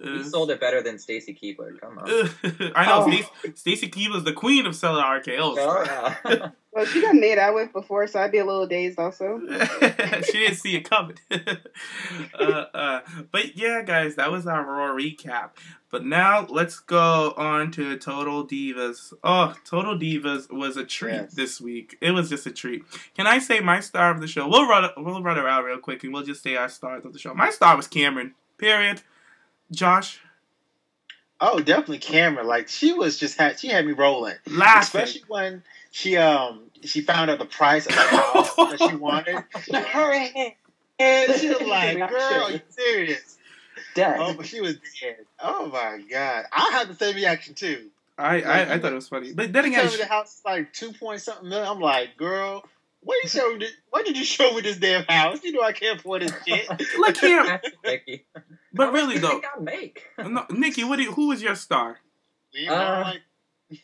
He sold it better than Stacy Keibler. Come on. I know, Stacy Keibler's the queen of selling RKOs. Oh, yeah. Well, she got made out with before, so I'd be a little dazed also. She didn't see it coming. But yeah, guys, that was our Raw recap. But now let's go on to Total Divas. Oh, Total Divas was a treat this week. It was just a treat. Can I say my star of the show? We'll run it out real quick and we'll just say our stars of the show. My star was Cameron. Period. Josh? Oh, definitely Cameron. Like she had me rolling, Laughing. especially when she found out the price of the house that she wanted. Hurry! And she was like, "Girl, are you serious?" Dead. Oh, but she was dead. Oh my god, I had the same reaction too. I thought it was funny, but then She again, told me the house is like 2-point-something million. I'm like, girl, why did you show me this damn house? You know I can't afford this shit. like Cam. That's Nikki. But How really much do you though, think I'll make? no, Nikki, who was your star? You know, like,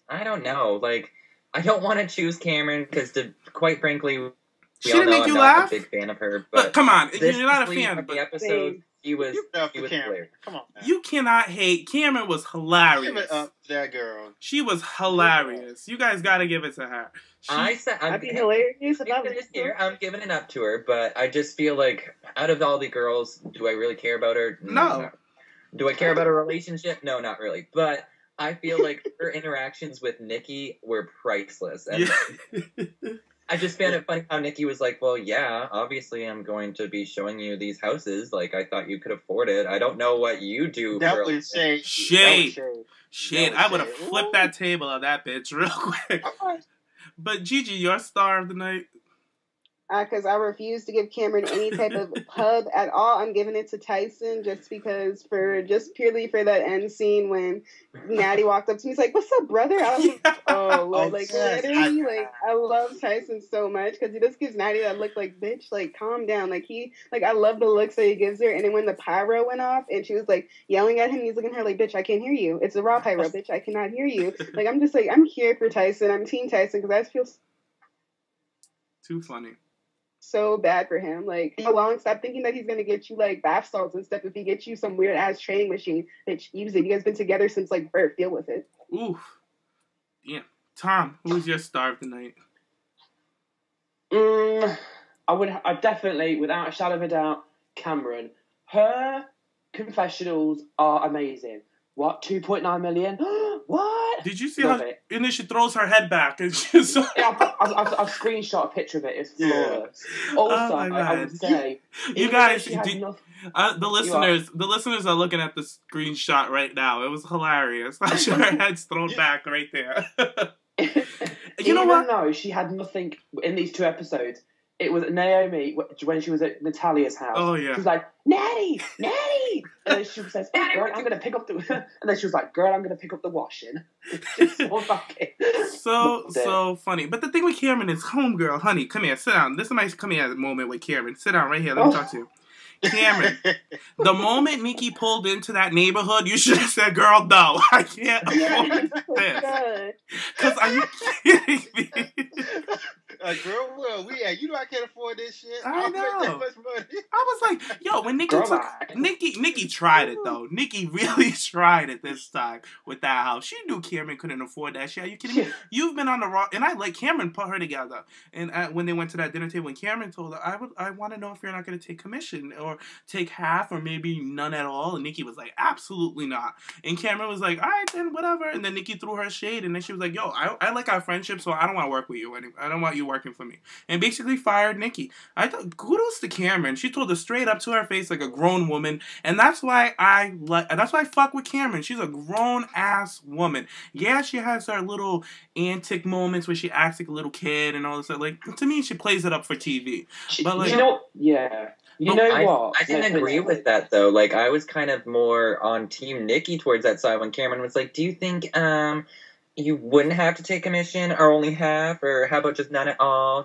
I don't know. Like, I don't want to choose Cameron because, quite frankly, we She all didn't know make I'm you not laugh? a big fan of her. But But come on, this you're not a week fan. of the But episode, he was you up he for was Cameron. hilarious. Come on, man. you cannot hate. Cameron was Give hilarious. it up to that girl. She was hilarious. You guys got to give it to her. I said I'd be hilarious if I was here. I'm giving it up to her, but I just feel like out of all the girls, do I really care about her? No. Do I care about her relationship? No, not really. But I feel like her interactions with Nikki were priceless. And I just found it funny how Nikki was like, well, yeah, obviously I'm going to be showing you these houses. Like, I thought you could afford it. I don't know what you do. That for was shade. Shade. That was Shit, That I would have was shade. flipped that table on that bitch real quick. Alright. But Gigi, your star of the night. Because I refuse to give Cameron any type of pub at all. I'm giving it to Tyson just because purely for that end scene when Natty walked up to me. He's like, "What's up, brother?" I was like, "Oh, Lord." Like yes, literally, like I love Tyson so much because he just gives Natty that look like, "Bitch, like calm down." Like I love the looks that he gives her. And then when the pyro went off and she was like yelling at him, he's looking at her like, "Bitch, I can't hear you. It's a raw pyro, bitch. I cannot hear you." Like I'm just like I'm here for Tyson. I'm Team Tyson because I just feel Too funny. so bad for him. Like, how long? Stop thinking that he's gonna get you like bath salts and stuff. If he gets you some weird ass training machine, bitch, use it. You guys been together since like birth. Deal with it. Oof. Damn. Tom, who's your star of the night? I definitely, without a shadow of a doubt, Cameron. Her confessionals are amazing. What? 2.9 million? What? Did you see Love how? it. And then she throws her head back and she's so. Yeah, I've screenshot a picture of it. It's flawless. Also, my I God. would say, You even guys, though she had do- nothing- the listeners are looking at the screenshot right now. It was hilarious. Her head's thrown back right there. You know even what? though she had nothing in these two episodes, it was Naomi when she was at Natalia's house. Oh, yeah. She was like, Natty! And then she says, oh, girl, I'm going to pick up the... And then she was like, girl, I'm going to pick up the washing. She's so fucking... So funny. But the thing with Cameron is, homegirl, honey, come here, sit down. This is my come here moment with Cameron. Sit down right here. Let me talk to you. Cameron, the moment Nikki pulled into that neighborhood, you should have said, girl, no, I can't afford this. Because are you kidding me? Girl, well, you know I can't afford this shit. I don't make that know. much money. I was like, yo, when Nikki Girl, took... bye. Nikki tried it, though. Nikki really tried it this time with that house. She knew Cameron couldn't afford that shit. Are you kidding me? You've been on the raw... And I let Cameron put her together. And when they went to that dinner table, when Cameron told her, I want to know if you're not going to take commission or take half or maybe none at all. And Nikki was like, absolutely not. And Cameron was like, all right, then whatever. And then Nikki threw her shade. And then she was like, yo, I like our friendship, so I don't want to work with you anymore. I don't want you working for me. And basically fired Nikki. I thought, kudos to Cameron. She told her straight up to her face like a grown woman. And that's why that's why I fuck with Cameron. She's a grown-ass woman. Yeah, she has her little antic moments where she acts like a little kid and all this stuff. Like, to me, she plays it up for TV. But like, you know, yeah. You know what? I didn't agree with that, though. Like, I was kind of more on Team Nikki towards that side when Cameron was like, do you think you wouldn't have to take commission or only half? Or how about just none at all?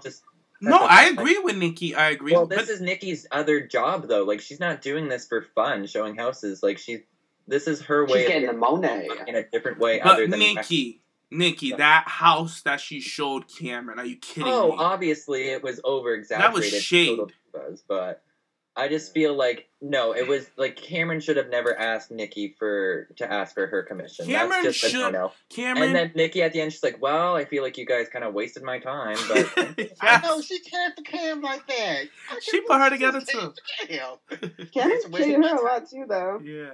No, I agree with Nikki. I agree. Well, this is Nikki's other job, though. Like, she's not doing this for fun, showing houses. Like, this is her way of getting the money in a different way. But other than Nikki, that house that she showed Cameron, are you kidding me? Oh, obviously it was over-exaggerated. That was shade. But I just feel like, no, it was like Cameron should have never asked Nikki to ask for her commission. Cameron That's just should. a no-no. Cameron, and then Nikki at the end, she's like, well, I feel like you guys kind of wasted my time. But yes. I know, she cared for Cam like that. She put her together, too. Cameron treated her a lot, too, though. Yeah.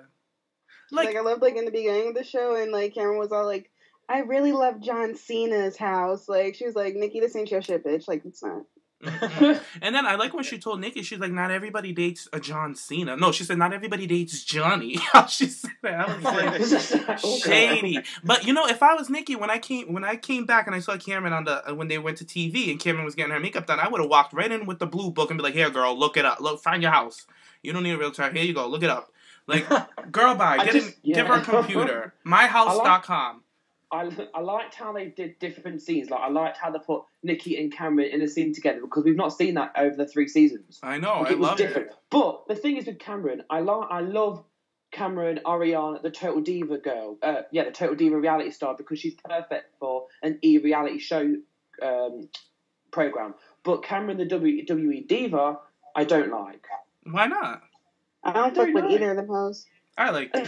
Like, I loved, like, in the beginning of the show, and, like, Cameron was all like, I really love John Cena's house. Like, she was like, Nikki, this ain't your shit, bitch. Like, it's not. And then I like when she told Nikki, she's like, not everybody dates a John Cena. No, she said, not everybody dates Johnny. She said that. I was like, shady. But you know, if I was Nikki, when I came back and I saw Cameron when they went to TV and Cameron was getting her makeup done, I would have walked right in with the blue book and be like, here, girl, look it up. Look, find your house. You don't need a realtor. Here you go. Look it up. Like, girl, bye. Give her a computer. myhouse.com. I liked how they did different scenes. Like, I liked how they put Nikki and Cameron in a scene together because we've not seen that over the 3 seasons. I know, like, I love different. it. But the thing is with Cameron, I love Cameron, Ariane, the Total Diva girl. The Total Diva reality star because she's perfect for an reality show program. But Cameron, the WWE diva, I don't like. Why not? I don't fuck with either of them hoes. I like it.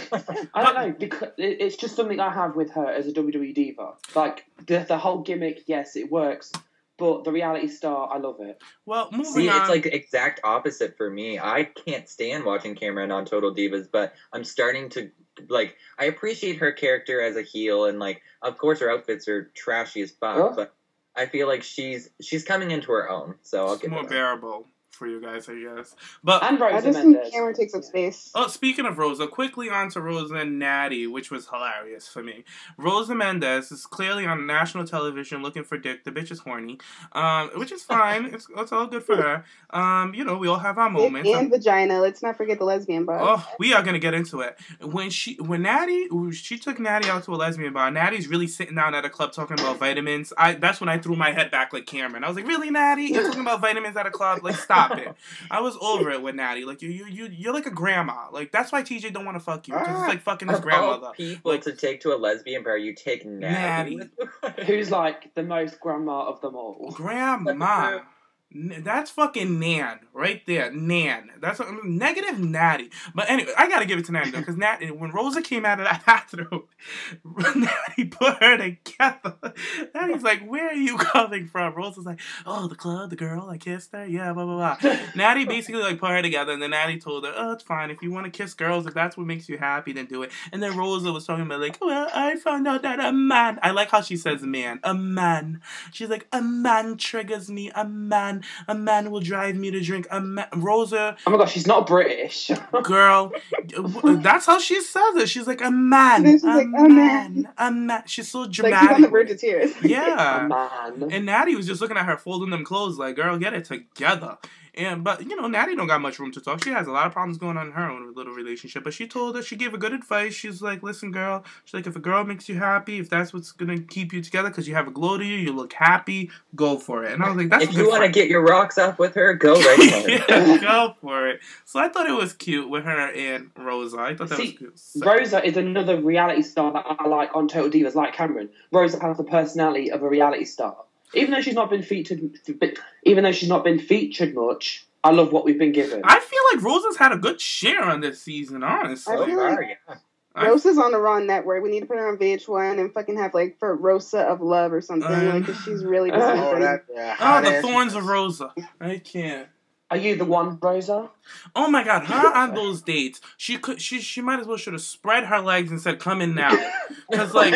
I don't know, because it's just something I have with her as a WWE diva. Like, the whole gimmick, yes, it works, but the reality star, I love it. Well, moving on. It's like the exact opposite for me. I can't stand watching Cameron on Total Divas, but I'm starting to, like, I appreciate her character as a heel, and, like, of course her outfits are trashy as fuck, but I feel like she's coming into her own, so I'll give more it bearable for you guys, I guess. But and Rosa I just Mendes. think Cameron takes up space. Oh, speaking of Rosa, quickly on to Rosa and Natty, which was hilarious for me. Rosa Mendes is clearly on national television looking for dick. The bitch is horny, which is fine. It's all good for her. You know, we all have our moments. Dick and vagina. Let's not forget the lesbian bar. Oh, we are gonna get into it. When she took Natty out to a lesbian bar, Natty's really sitting down at a club talking about vitamins. That's when I threw my head back like Cameron. I was like, really, Natty? You're talking about vitamins at a club? Like, stop it. I was over it with Natty. Like, you're like a grandma. Like, that's why TJ don't want to fuck you. Because it's like fucking his grandmother. All people to take to a lesbian bar, you take Natty. Who's like the most grandma of them all. Grandma. That's fucking Nan right there. Nan. That's negative Natty. But anyway, I gotta give it to Natty though, because when Rosa came out of that bathroom, Natty put her together. Natty's like, "Where are you coming from?" Rosa's like, "Oh, the club, the girl, I kissed her, yeah, blah blah blah." Natty basically like put her together, and then Natty told her, "Oh, it's fine. If you want to kiss girls, if that's what makes you happy, then do it." And then Rosa was talking about like, "Well, I found out that a man." I like how she says man, a man. She's like, "A man triggers me, a man." A man will drive me to drink. Rosa. Oh my gosh, she's not British. Girl, that's how she says it. She's like, a man. She's like, a man. A man. She's so dramatic. Like, she's on the verge of tears. Yeah. A man. And Natty was just looking at her folding them clothes like, girl, get it together. But, you know, Natty don't got much room to talk. She has a lot of problems going on in her own little relationship. But she told her, she gave her good advice. She's like, listen, girl. She's like, if a girl makes you happy, if that's what's going to keep you together because you have a glow to you, you look happy, go for it. And I was like, that's if you want to get your rocks off with her, go right for it. Yeah, go for it. So I thought it was cute with her and Rosa. I thought that was cute. So. Rosa is another reality star that I like on Total Divas, like Cameron. Rosa has the personality of a reality star. Even though she's not been featured much, I love what we've been given. I feel like Rosa's had a good share on this season, honestly. I feel like Rosa's on the Raw network. We need to put her on VH1 and fucking have like for Rosa of Love or something. Like, cause she's really the Thorns of Rosa. I can't. Are you the one, Rosa? Oh my God, her on those dates, she might as well should have spread her legs and said, "Come in now," because like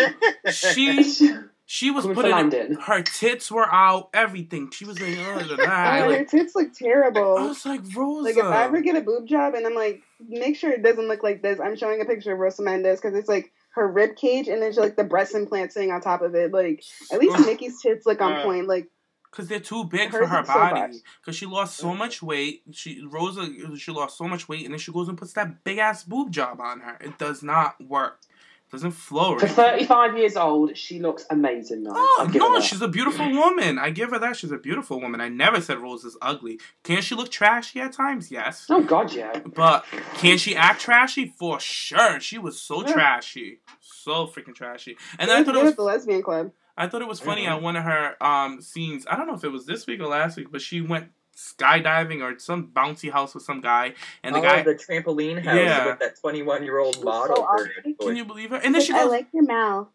she She was Coming for putting landing. her tits were out, everything. She was like, oh, Her tits look terrible. I was like, Rosa. Like, if I ever get a boob job and I'm like, make sure it doesn't look like this, I'm showing a picture of Rosa Mendes because it's like her rib cage and then she's like the breast implant sitting on top of it. Like, at least Nikki's tits look on point. Like, because they're too big for her body. Because she lost so much weight. She lost so much weight, and then she goes and puts that big ass boob job on her. It does not work. It doesn't flow. For 35 years old, she looks amazing now. Oh, no, she's a beautiful woman. I give her that. She's a beautiful woman. I never said Rosa's ugly. Can she look trashy at times? Yes. Oh, God, yeah. But can she act trashy? For sure. She was so trashy. So freaking trashy. And then I thought it was the lesbian club. I thought it was funny on one of her scenes. I don't know if it was this week or last week, but she went skydiving or some bouncy house with some guy, and the guy the trampoline house with that 21-year-old model. So awesome. Can you believe her? And then she goes, I like your mouth.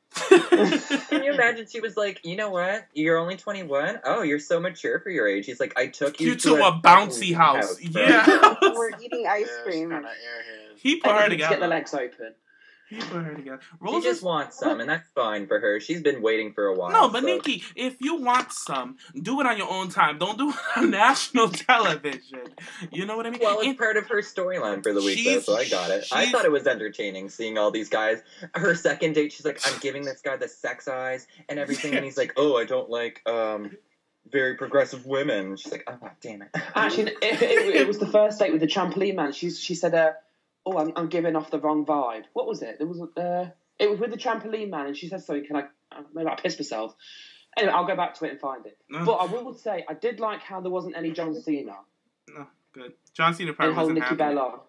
Can you imagine? She was like, you know what? You're only 21. Oh, you're so mature for your age. He's like, I took you to a bouncy house. Yeah, we're eating ice cream. He put her together. Get the legs open. He put her together. She just wants some, and that's fine for her. She's been waiting for a while. No, but Nikki, if you want some, do it on your own time. Don't do it on national television. You know what I mean? Well, it's part of her storyline for the week, though, so I got it. I thought it was entertaining seeing all these guys. Her second date, she's like, I'm giving this guy the sex eyes and everything, and he's like, oh, I don't like very progressive women. She's like, oh, damn it. Actually, it was the first date with the trampoline man. She said, oh, I'm giving off the wrong vibe. What was it? It was with the trampoline man, and she said, sorry, can I maybe I pissed myself. Anyway, I'll go back to it and find it. No. But I will say, I did like how there wasn't any John Cena. No, good. John Cena probably wasn't Nikki Bella.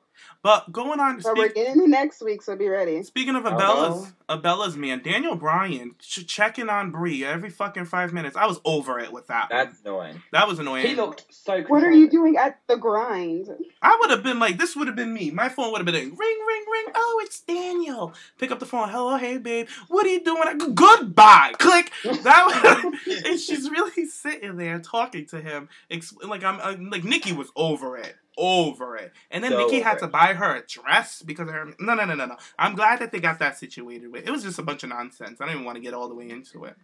But going on... So we're getting it next week, so be ready. Speaking of Abella's man, Daniel Bryan checking on Brie every fucking 5 minutes. I was over it with that. That's annoying. That was annoying. He looked so controlling. What are you doing at the grind? I would have been like, this would have been me. My phone would have been like, ring, ring, ring. Oh, it's Daniel. Pick up the phone. Hello, hey, babe. What are you doing? Goodbye. Click. And she's really sitting there talking to him. I'm like, Nikki was over it. And then Nikki had to buy her a dress because of her. No. I'm glad that they got that situated with. It was just a bunch of nonsense. I don't even want to get all the way into it.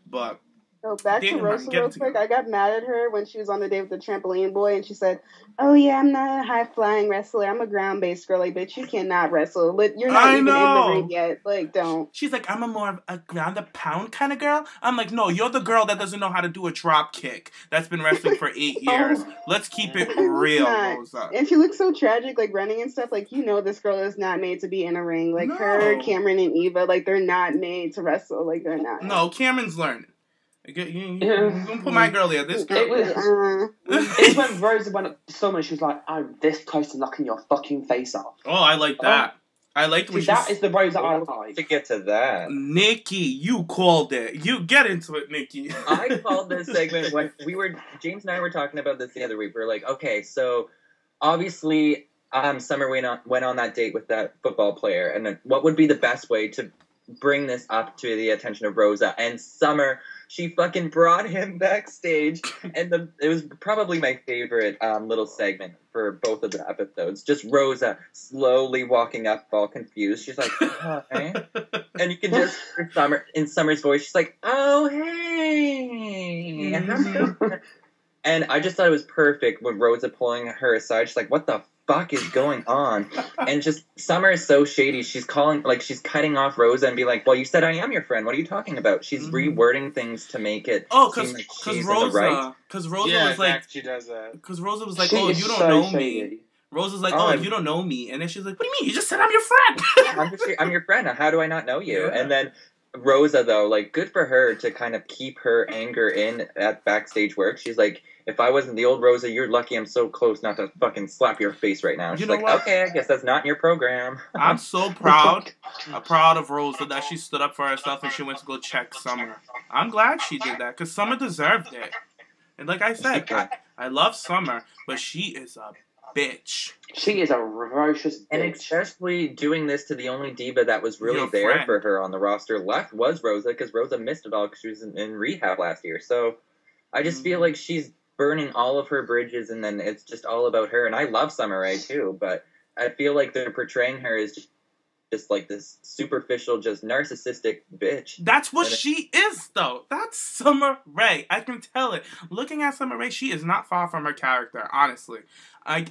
But so back to Rosa real quick. I got mad at her when she was on the date with the trampoline boy, and she said, "Oh yeah, I'm not a high flying wrestler. I'm a ground based girl. Like, bitch, you cannot wrestle. You're not even in the ring yet. Like, don't." She's like, "I'm a more of a ground and pound kind of girl." I'm like, "No, you're the girl that doesn't know how to do a drop kick. That's been wrestling for 8 years. Let's keep it real, Rosa." And she looks so tragic, like running and stuff. Like, this girl is not made to be in a ring. Like her, Cameron, and Eva, like they're not made to wrestle. Like they're not. No, Cameron's learning. You gonna put my girl there. This girl. It's when Rosa went up to Summer. She was like, "I'm this close to knocking your fucking face off." Oh, I like that. I like when that is the Rosa I like. To get to that, Nikki, you called it. You get into it, Nikki. I called this segment when James and I were talking about this the other week. We were like, okay, so obviously, Summer went on that date with that football player, and then what would be the best way to bring this up to the attention of Rosa? And Summer, she fucking brought him backstage, and it was probably my favorite little segment for both of the episodes. Just Rosa slowly walking up, all confused. She's like, "Hi," and you can just hear in Summer's voice. She's like, "Oh hey," and I just thought it was perfect when Rosa pulling her aside. She's like, "What the fuck is going on?" And just Summer is so shady. She's she's cutting off Rosa and be like, "Well, you said I am your friend. What are you talking about?" She's rewording things to make it seem like she's in the right. Because Rosa was like, she does that. Because Rosa was like, "Oh, you don't know me." Rosa's like, "Oh, you don't know me," and then she's like, "What do you mean? You just said I'm your friend." I'm your friend. How do I not know you? Yeah. And then Rosa, though, like, good for her to kind of keep her anger in at backstage work. She's like, if I wasn't the old Rosa, you're lucky I'm so close not to fucking slap your face right now. She's like, okay, I guess that's not in your program. I'm so proud. I'm proud of Rosa that she stood up for herself and she went to go check Summer. I'm glad she did that because Summer deserved it. And like I said, I love Summer, but she is a bitch. She is a ferocious bitch. And especially doing this to the only diva that was really there for her on the roster left was Rosa, because Rosa missed it all because she was in rehab last year. So I just feel like she's burning all of her bridges, and then it's just all about her. And I love Summer Rae too, but I feel like they're portraying her as just just like this superficial, just narcissistic bitch. That's what she is, though. That's Summer Rae. I can tell it. Looking at Summer Rae, she is not far from her character, honestly. I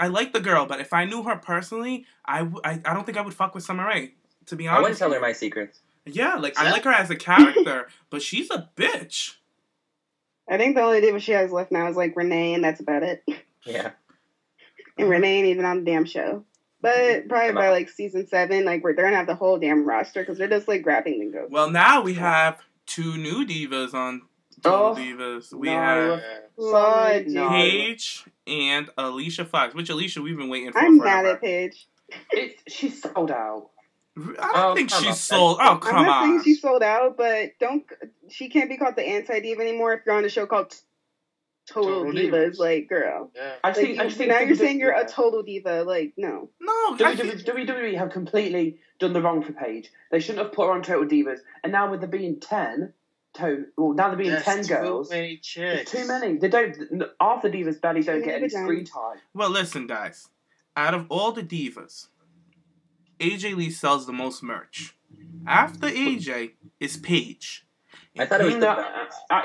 like the girl, but if I knew her personally, I don't think I would fuck with Summer Rae, to be honest. I wouldn't tell her my secrets. Yeah, like, I like her as a character, but she's a bitch. I think the only diva she has left now is, like, Renee, and that's about it. Yeah. And Renee ain't even on the damn show. But probably by, like, season 7, like, they're going to have the whole damn roster, because they're just, like, grabbing the ghosts. Well, now we have 2 new divas on Total Divas. We have Paige and Alicia Fox, which Alicia we've been waiting for I'm forever. mad at Paige. She's sold out. I don't think she's sold. Oh, come on. I'm not saying she's sold out, but she can't be called the anti-diva anymore if you're on a show called Total Divas. Like, girl. Yeah. I think now you're saying you're a total diva. Like, no. No. WWE have completely done the wrong for Paige. They shouldn't have put her on Total Divas. And now with there being 10 girls, many chicks. too many. They don't. Half the divas barely don't get any screen time. Well, listen, guys. Out of all the divas, AJ Lee sells the most merch. After AJ is Paige. I thought it was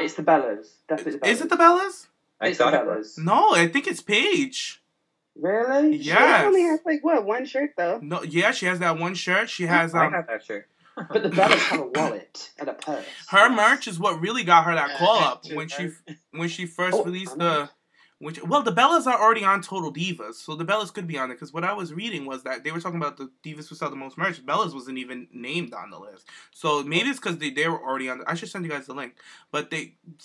it's the Bellas. Definitely the Bellas. Is it the Bellas? I thought it was. No, I think it's Paige. Really? Yes. She only has, like, what, one shirt, though? No, yeah, she has that one shirt. She has I have that shirt. But the Bellas have a wallet and a purse. her merch is what really got her that call up too, when she first released the. Well, the Bellas are already on Total Divas, so the Bellas could be on it. Because what I was reading was that they were talking about the Divas who sell the most merch. Bellas wasn't even named on the list. So maybe it's because they were already on. I should send you guys the link. But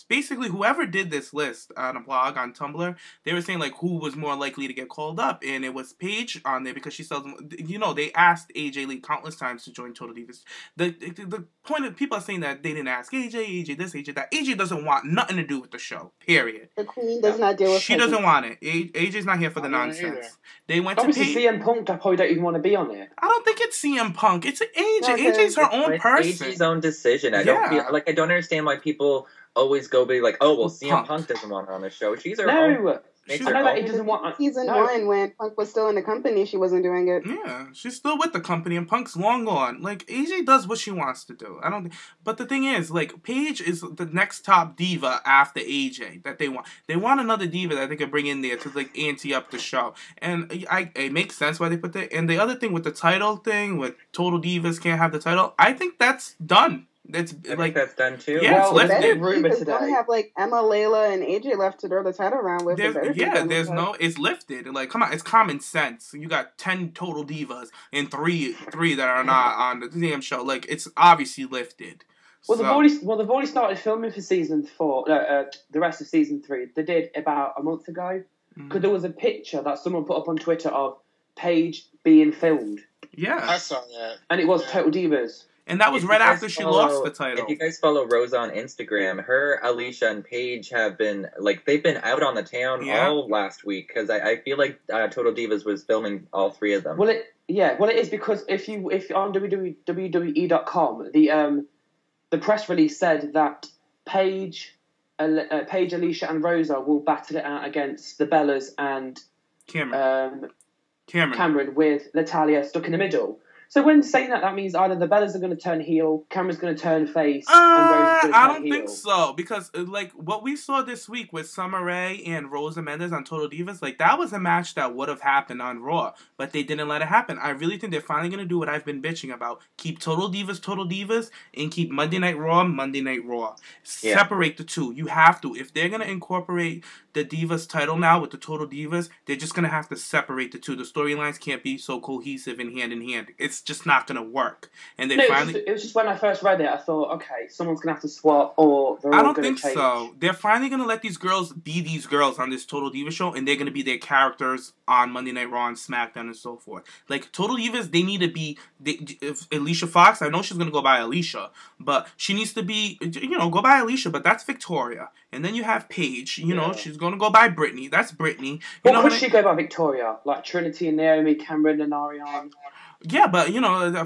basically, whoever did this list on a blog on Tumblr, they were saying, like, who was more likely to get called up. And it was Paige on there because she sells them. You know, they asked AJ Lee countless times to join Total Divas. The point of people are saying that they didn't ask AJ this, AJ that. AJ doesn't want nothing to do with the show, period. The queen does not deal with She doesn't want it. AJ's not here for the nonsense. They went Obviously, to CM Punk, I probably don't even want to be on it. I don't think it's CM Punk. It's AJ. AJ's her own person. AJ's own decision. I don't understand why people always go be like, oh, well, CM Punk doesn't want her on the show. She's her own. I know that he doesn't want. Season 1, when Punk was still in the company, she wasn't doing it. Yeah, she's still with the company, and Punk's long gone. Like, AJ does what she wants to do. I don't think. But the thing is, like, Paige is the next top diva after AJ that they want. They want another diva that they can bring in there to, like, ante up the show. And it makes sense why they put that. And the other thing with the title thing, with Total Divas can't have the title, I think that's done. I think that's done too. Yeah, well, it's lifted. Because don't have, like, Emma, Layla, and AJ left to throw the title around with. It's lifted. Like, come on, it's common sense. You got 10 Total Divas and three that are not on the damn show. Like, it's obviously lifted. Well, they've already started filming for season 4. The rest of season 3. They did about a month ago because there was a picture that someone put up on Twitter of Paige being filmed. Yeah, I saw that, and it was Total Divas. And that was right after she lost the title. If you guys follow Rosa on Instagram, her, Alicia, and Paige have been, like, they've been out on the town all last week, because I feel like Total Divas was filming all 3 of them. Well, it is, because if on WWE.com, the press release said that Paige, Alicia, and Rosa will battle it out against the Bellas and Cameron with Natalya stuck in the middle. So when saying that means either the Bellas are going to turn heel, Cameron's going to turn face, and Rosa's going to turn heel. I don't think so, because, like, what we saw this week with Summer Rae and Rosa Mendez on Total Divas, like, that was a match that would have happened on Raw, but they didn't let it happen. I really think they're finally going to do what I've been bitching about. Keep Total Divas, and keep Monday Night Raw. Yeah. Separate the two. You have to. If they're going to incorporate the Divas title now with the Total Divas, they're just going to have to separate the two. The storylines can't be so cohesive and hand in hand. It's just not going to work. And it was just when I first read it, I thought, okay, someone's going to have to swap, or they're all going to change. I don't think so. They're finally going to let these girls be these girls on this Total Diva show, and they're going to be their characters on Monday Night Raw and SmackDown and so forth. Like, Total Divas, they need to be... if Alicia Fox, I know she's going to go by Alicia, but she needs to be... go by Alicia, but that's Victoria. And then you have Paige, she's going to go by Brittany. That's Brittany. Could she go by Victoria? Like Trinity and Naomi, Cameron and Ariane? Yeah, but,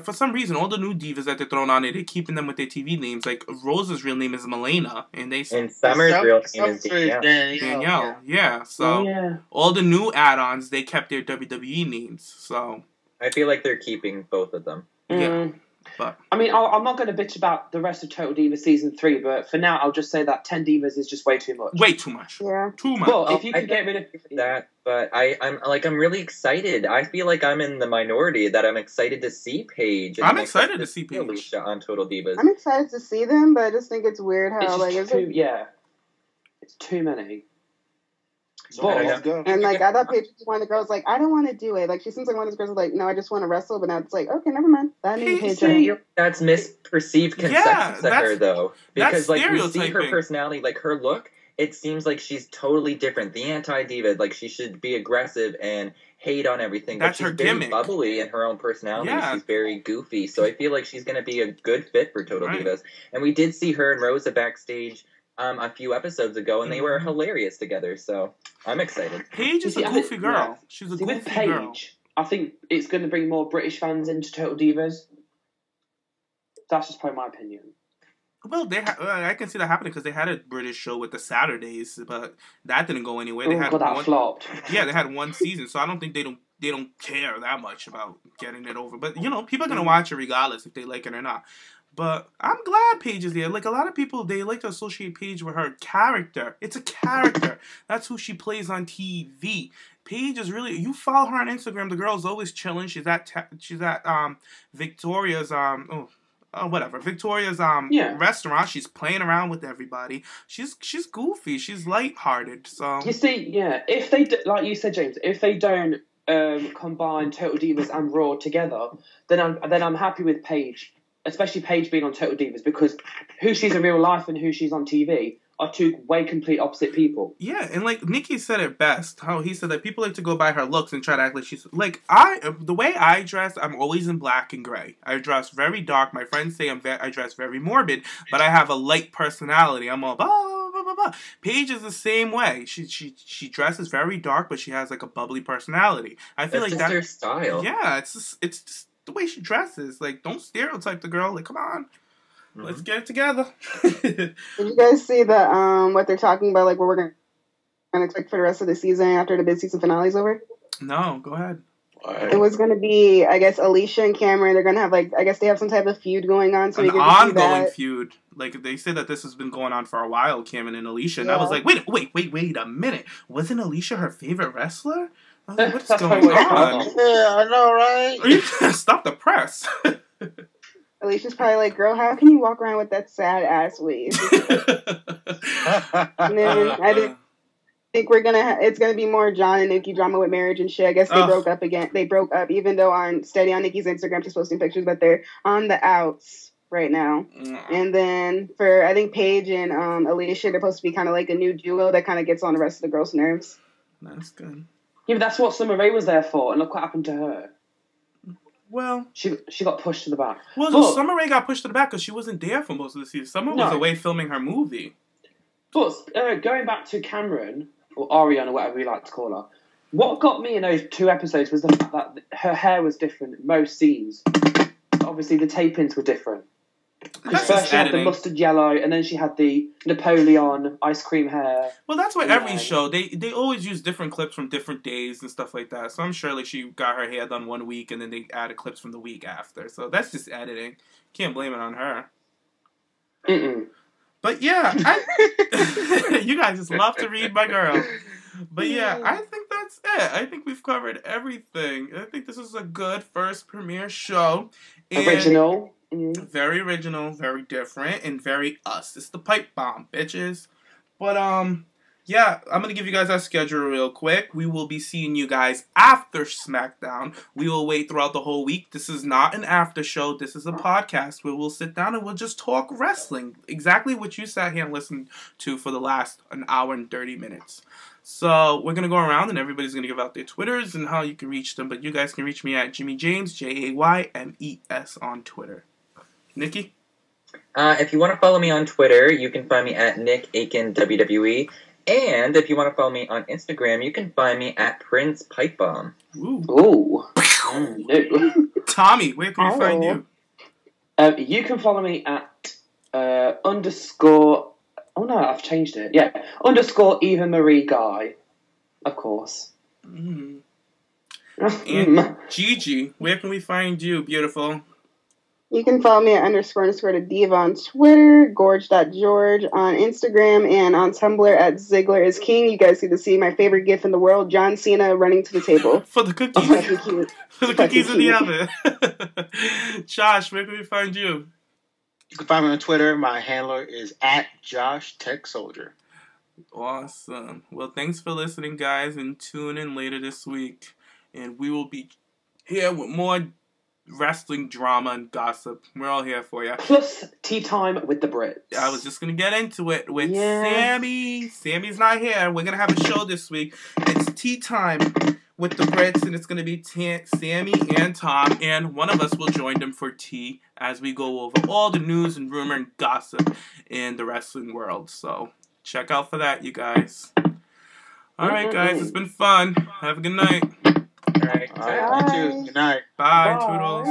for some reason, all the new divas that they're throwing on it, they're keeping them with their TV names. Like, Rosa's real name is Milena, and Summer's real name is Danielle. Yeah, so all the new add-ons, they kept their WWE names, so... I feel like they're keeping both of them. Yeah. But I mean, I'm not going to bitch about the rest of Total Divas season 3, but for now, I'll just say that 10 divas is just way too much. way too much. Yeah. Too much. But if you can I get rid of that, but I'm really excited. I feel like I'm in the minority that I'm excited to see Paige. And I'm excited to see Paige. Alicia on Total Divas. I'm excited to see them, but I just think it's weird it's how just like too, yeah, it's too many. So But- let's go. and like I thought Paige was one of the girls like I don't want to do it. Like she seems like one of those girls who's like no, I just want to wrestle. But now it's like okay, never mind. That ain't Paige, Paige. I right? feel that's misperceived conceptions of her, though. Because, like, we see her stereotyping. personality, like, her look, it seems like she's totally different. The anti-diva, like, she should be aggressive and hate on everything. That's but her she's very gimmick. bubbly in her own personality. Yeah. She's very goofy. So I feel like she's going to be a good fit for Total Right. Divas. And we did see her and Rosa backstage a few episodes ago, and they were hilarious together. So I'm excited. Paige is See, a I goofy think- girl. yeah. She's a See, with goofy Paige, girl. I think it's going to bring more British fans into Total Divas. That's just probably my opinion. Well, I can see that happening because they had a British show with the Saturdays, but that didn't go anywhere. They Oh, had God, that one, flopped. yeah, they had one season, so I don't think they don't care that much about getting it over. But people are gonna watch it regardless if they like it or not. But I'm glad Paige is there. Like a lot of people, they like to associate Paige with her character. It's a character. That's who she plays on TV. Paige is really. You follow her on Instagram. The girl's always chilling. She's at Victoria's Victoria's Yeah. restaurant. She's playing around with everybody. She's goofy. She's lighthearted. So You see, yeah, if they like you said, James, if they don't combine Total Divas and Raw together, then I'm happy with Paige, especially Paige being on Total Divas, because who she's in real life and who she's on TV are two way complete opposite people. yeah, and like Nikki said it best. How he said that people like to go by her looks and try to act like she's like the way I dress. I'm always in black and gray. I dress very dark. My friends say I dress very morbid, but I have a light personality. I'm all blah blah blah blah blah. Paige is the same way. She dresses very dark, but she has like a bubbly personality. I feel That's like just that. her style. Yeah, it's just the way she dresses. Like, don't stereotype the girl. Like, come on, let's get it together. Did you guys see the what they're talking about? Like what we're gonna expect for the rest of the season after the mid-season finale's over? No, go ahead. It was gonna be, I guess, Alicia and Cameron. They're gonna have I guess they have some type of feud going on. So An we get to see ongoing that. feud. Like they said that this has been going on for a while, Cameron and Alicia. And I Yeah. was like, wait a minute. Wasn't Alicia her favorite wrestler? I was like, what's That's going probably what on? it's Yeah, I know, right? Stop the press. Alicia's probably like, girl, how can you walk around with that sad ass waist? And then I think it's gonna be more John and Nikki drama with marriage and shit. I guess they Ugh. broke up again. They broke up, even though on Nikki's Instagram she's posting pictures, but they're on the outs right now. And then for I think Paige and Alicia, they're supposed to be kind of like a new duo that kind of gets on the rest of the girls' nerves. That's good. Yeah, but that's what Summer Rae was there for, and look what happened to her. Well, She got pushed to the back. no, Summer Rae got pushed to the back because she wasn't there for most of the season. Summer was No. away filming her movie. But going back to Cameron, or Ariane, or whatever we like to call her, what got me in those 2 episodes was the fact that her hair was different in most scenes. Obviously, the tapings were different. That's First just she had the editing. mustard yellow, and then she had the Napoleon ice cream hair. Well, that's what every Yeah. show they always use different clips from different days and stuff like that. So I'm sure like she got her hair done one week and then they added clips from the week after. So that's just editing. Can't blame it on her. Mm-mm. But yeah, you guys just love to read my girl. But yeah, I think that's it. I think we've covered everything. I think this is a good first premiere show. And Original. very original, very different, and very us. It's the pipe bomb, bitches. But yeah, I'm gonna give you guys our schedule real quick. We will be seeing you guys after SmackDown. We will wait throughout the whole week. This is not an after show. This is a podcast where we'll sit down and we'll just talk wrestling. Exactly what you sat here and listened to for the last an hour and 30 minutes. So we're going to go around and everybody's going to give out their Twitters and how you can reach them. But you guys can reach me at Jimmy James, JAYMES on Twitter. Nikki? If you want to follow me on Twitter, you can find me at Nick Aiken WWE. And if you want to follow me on Instagram, you can find me at Prince PipeBomb. Ooh. Ooh. No. Tommy, where can we find you? You can follow me at underscore. Oh no, I've changed it. Yeah, underscore Eva Marie Guy, of course. Mm. And Gigi, where can we find you, beautiful? You can follow me at __ the diva on Twitter, gorge.george on Instagram, and on Tumblr at Ziggler is King. You guys get to see my favorite gif in the world, John Cena running to the table. For the cookies. For the cookies in the oven. Josh, where can we find you? You can find me on Twitter. My handler is at JoshTechSoldier. Awesome. Well, thanks for listening, guys, and tune in later this week. And we will be here with more wrestling drama and gossip. We're all here for you. Plus tea time with the Brits. I was just going to get into it with Sammy. Sammy's not here. We're going to have a show this week. It's tea time with the Brits, and it's going to be Sammy and Tom, and one of us will join them for tea as we go over all the news and rumor and gossip in the wrestling world. So check out for that, you guys. All right, guys. It's been fun. Have a good night. All right. You too. Good night. Bye. Toodles.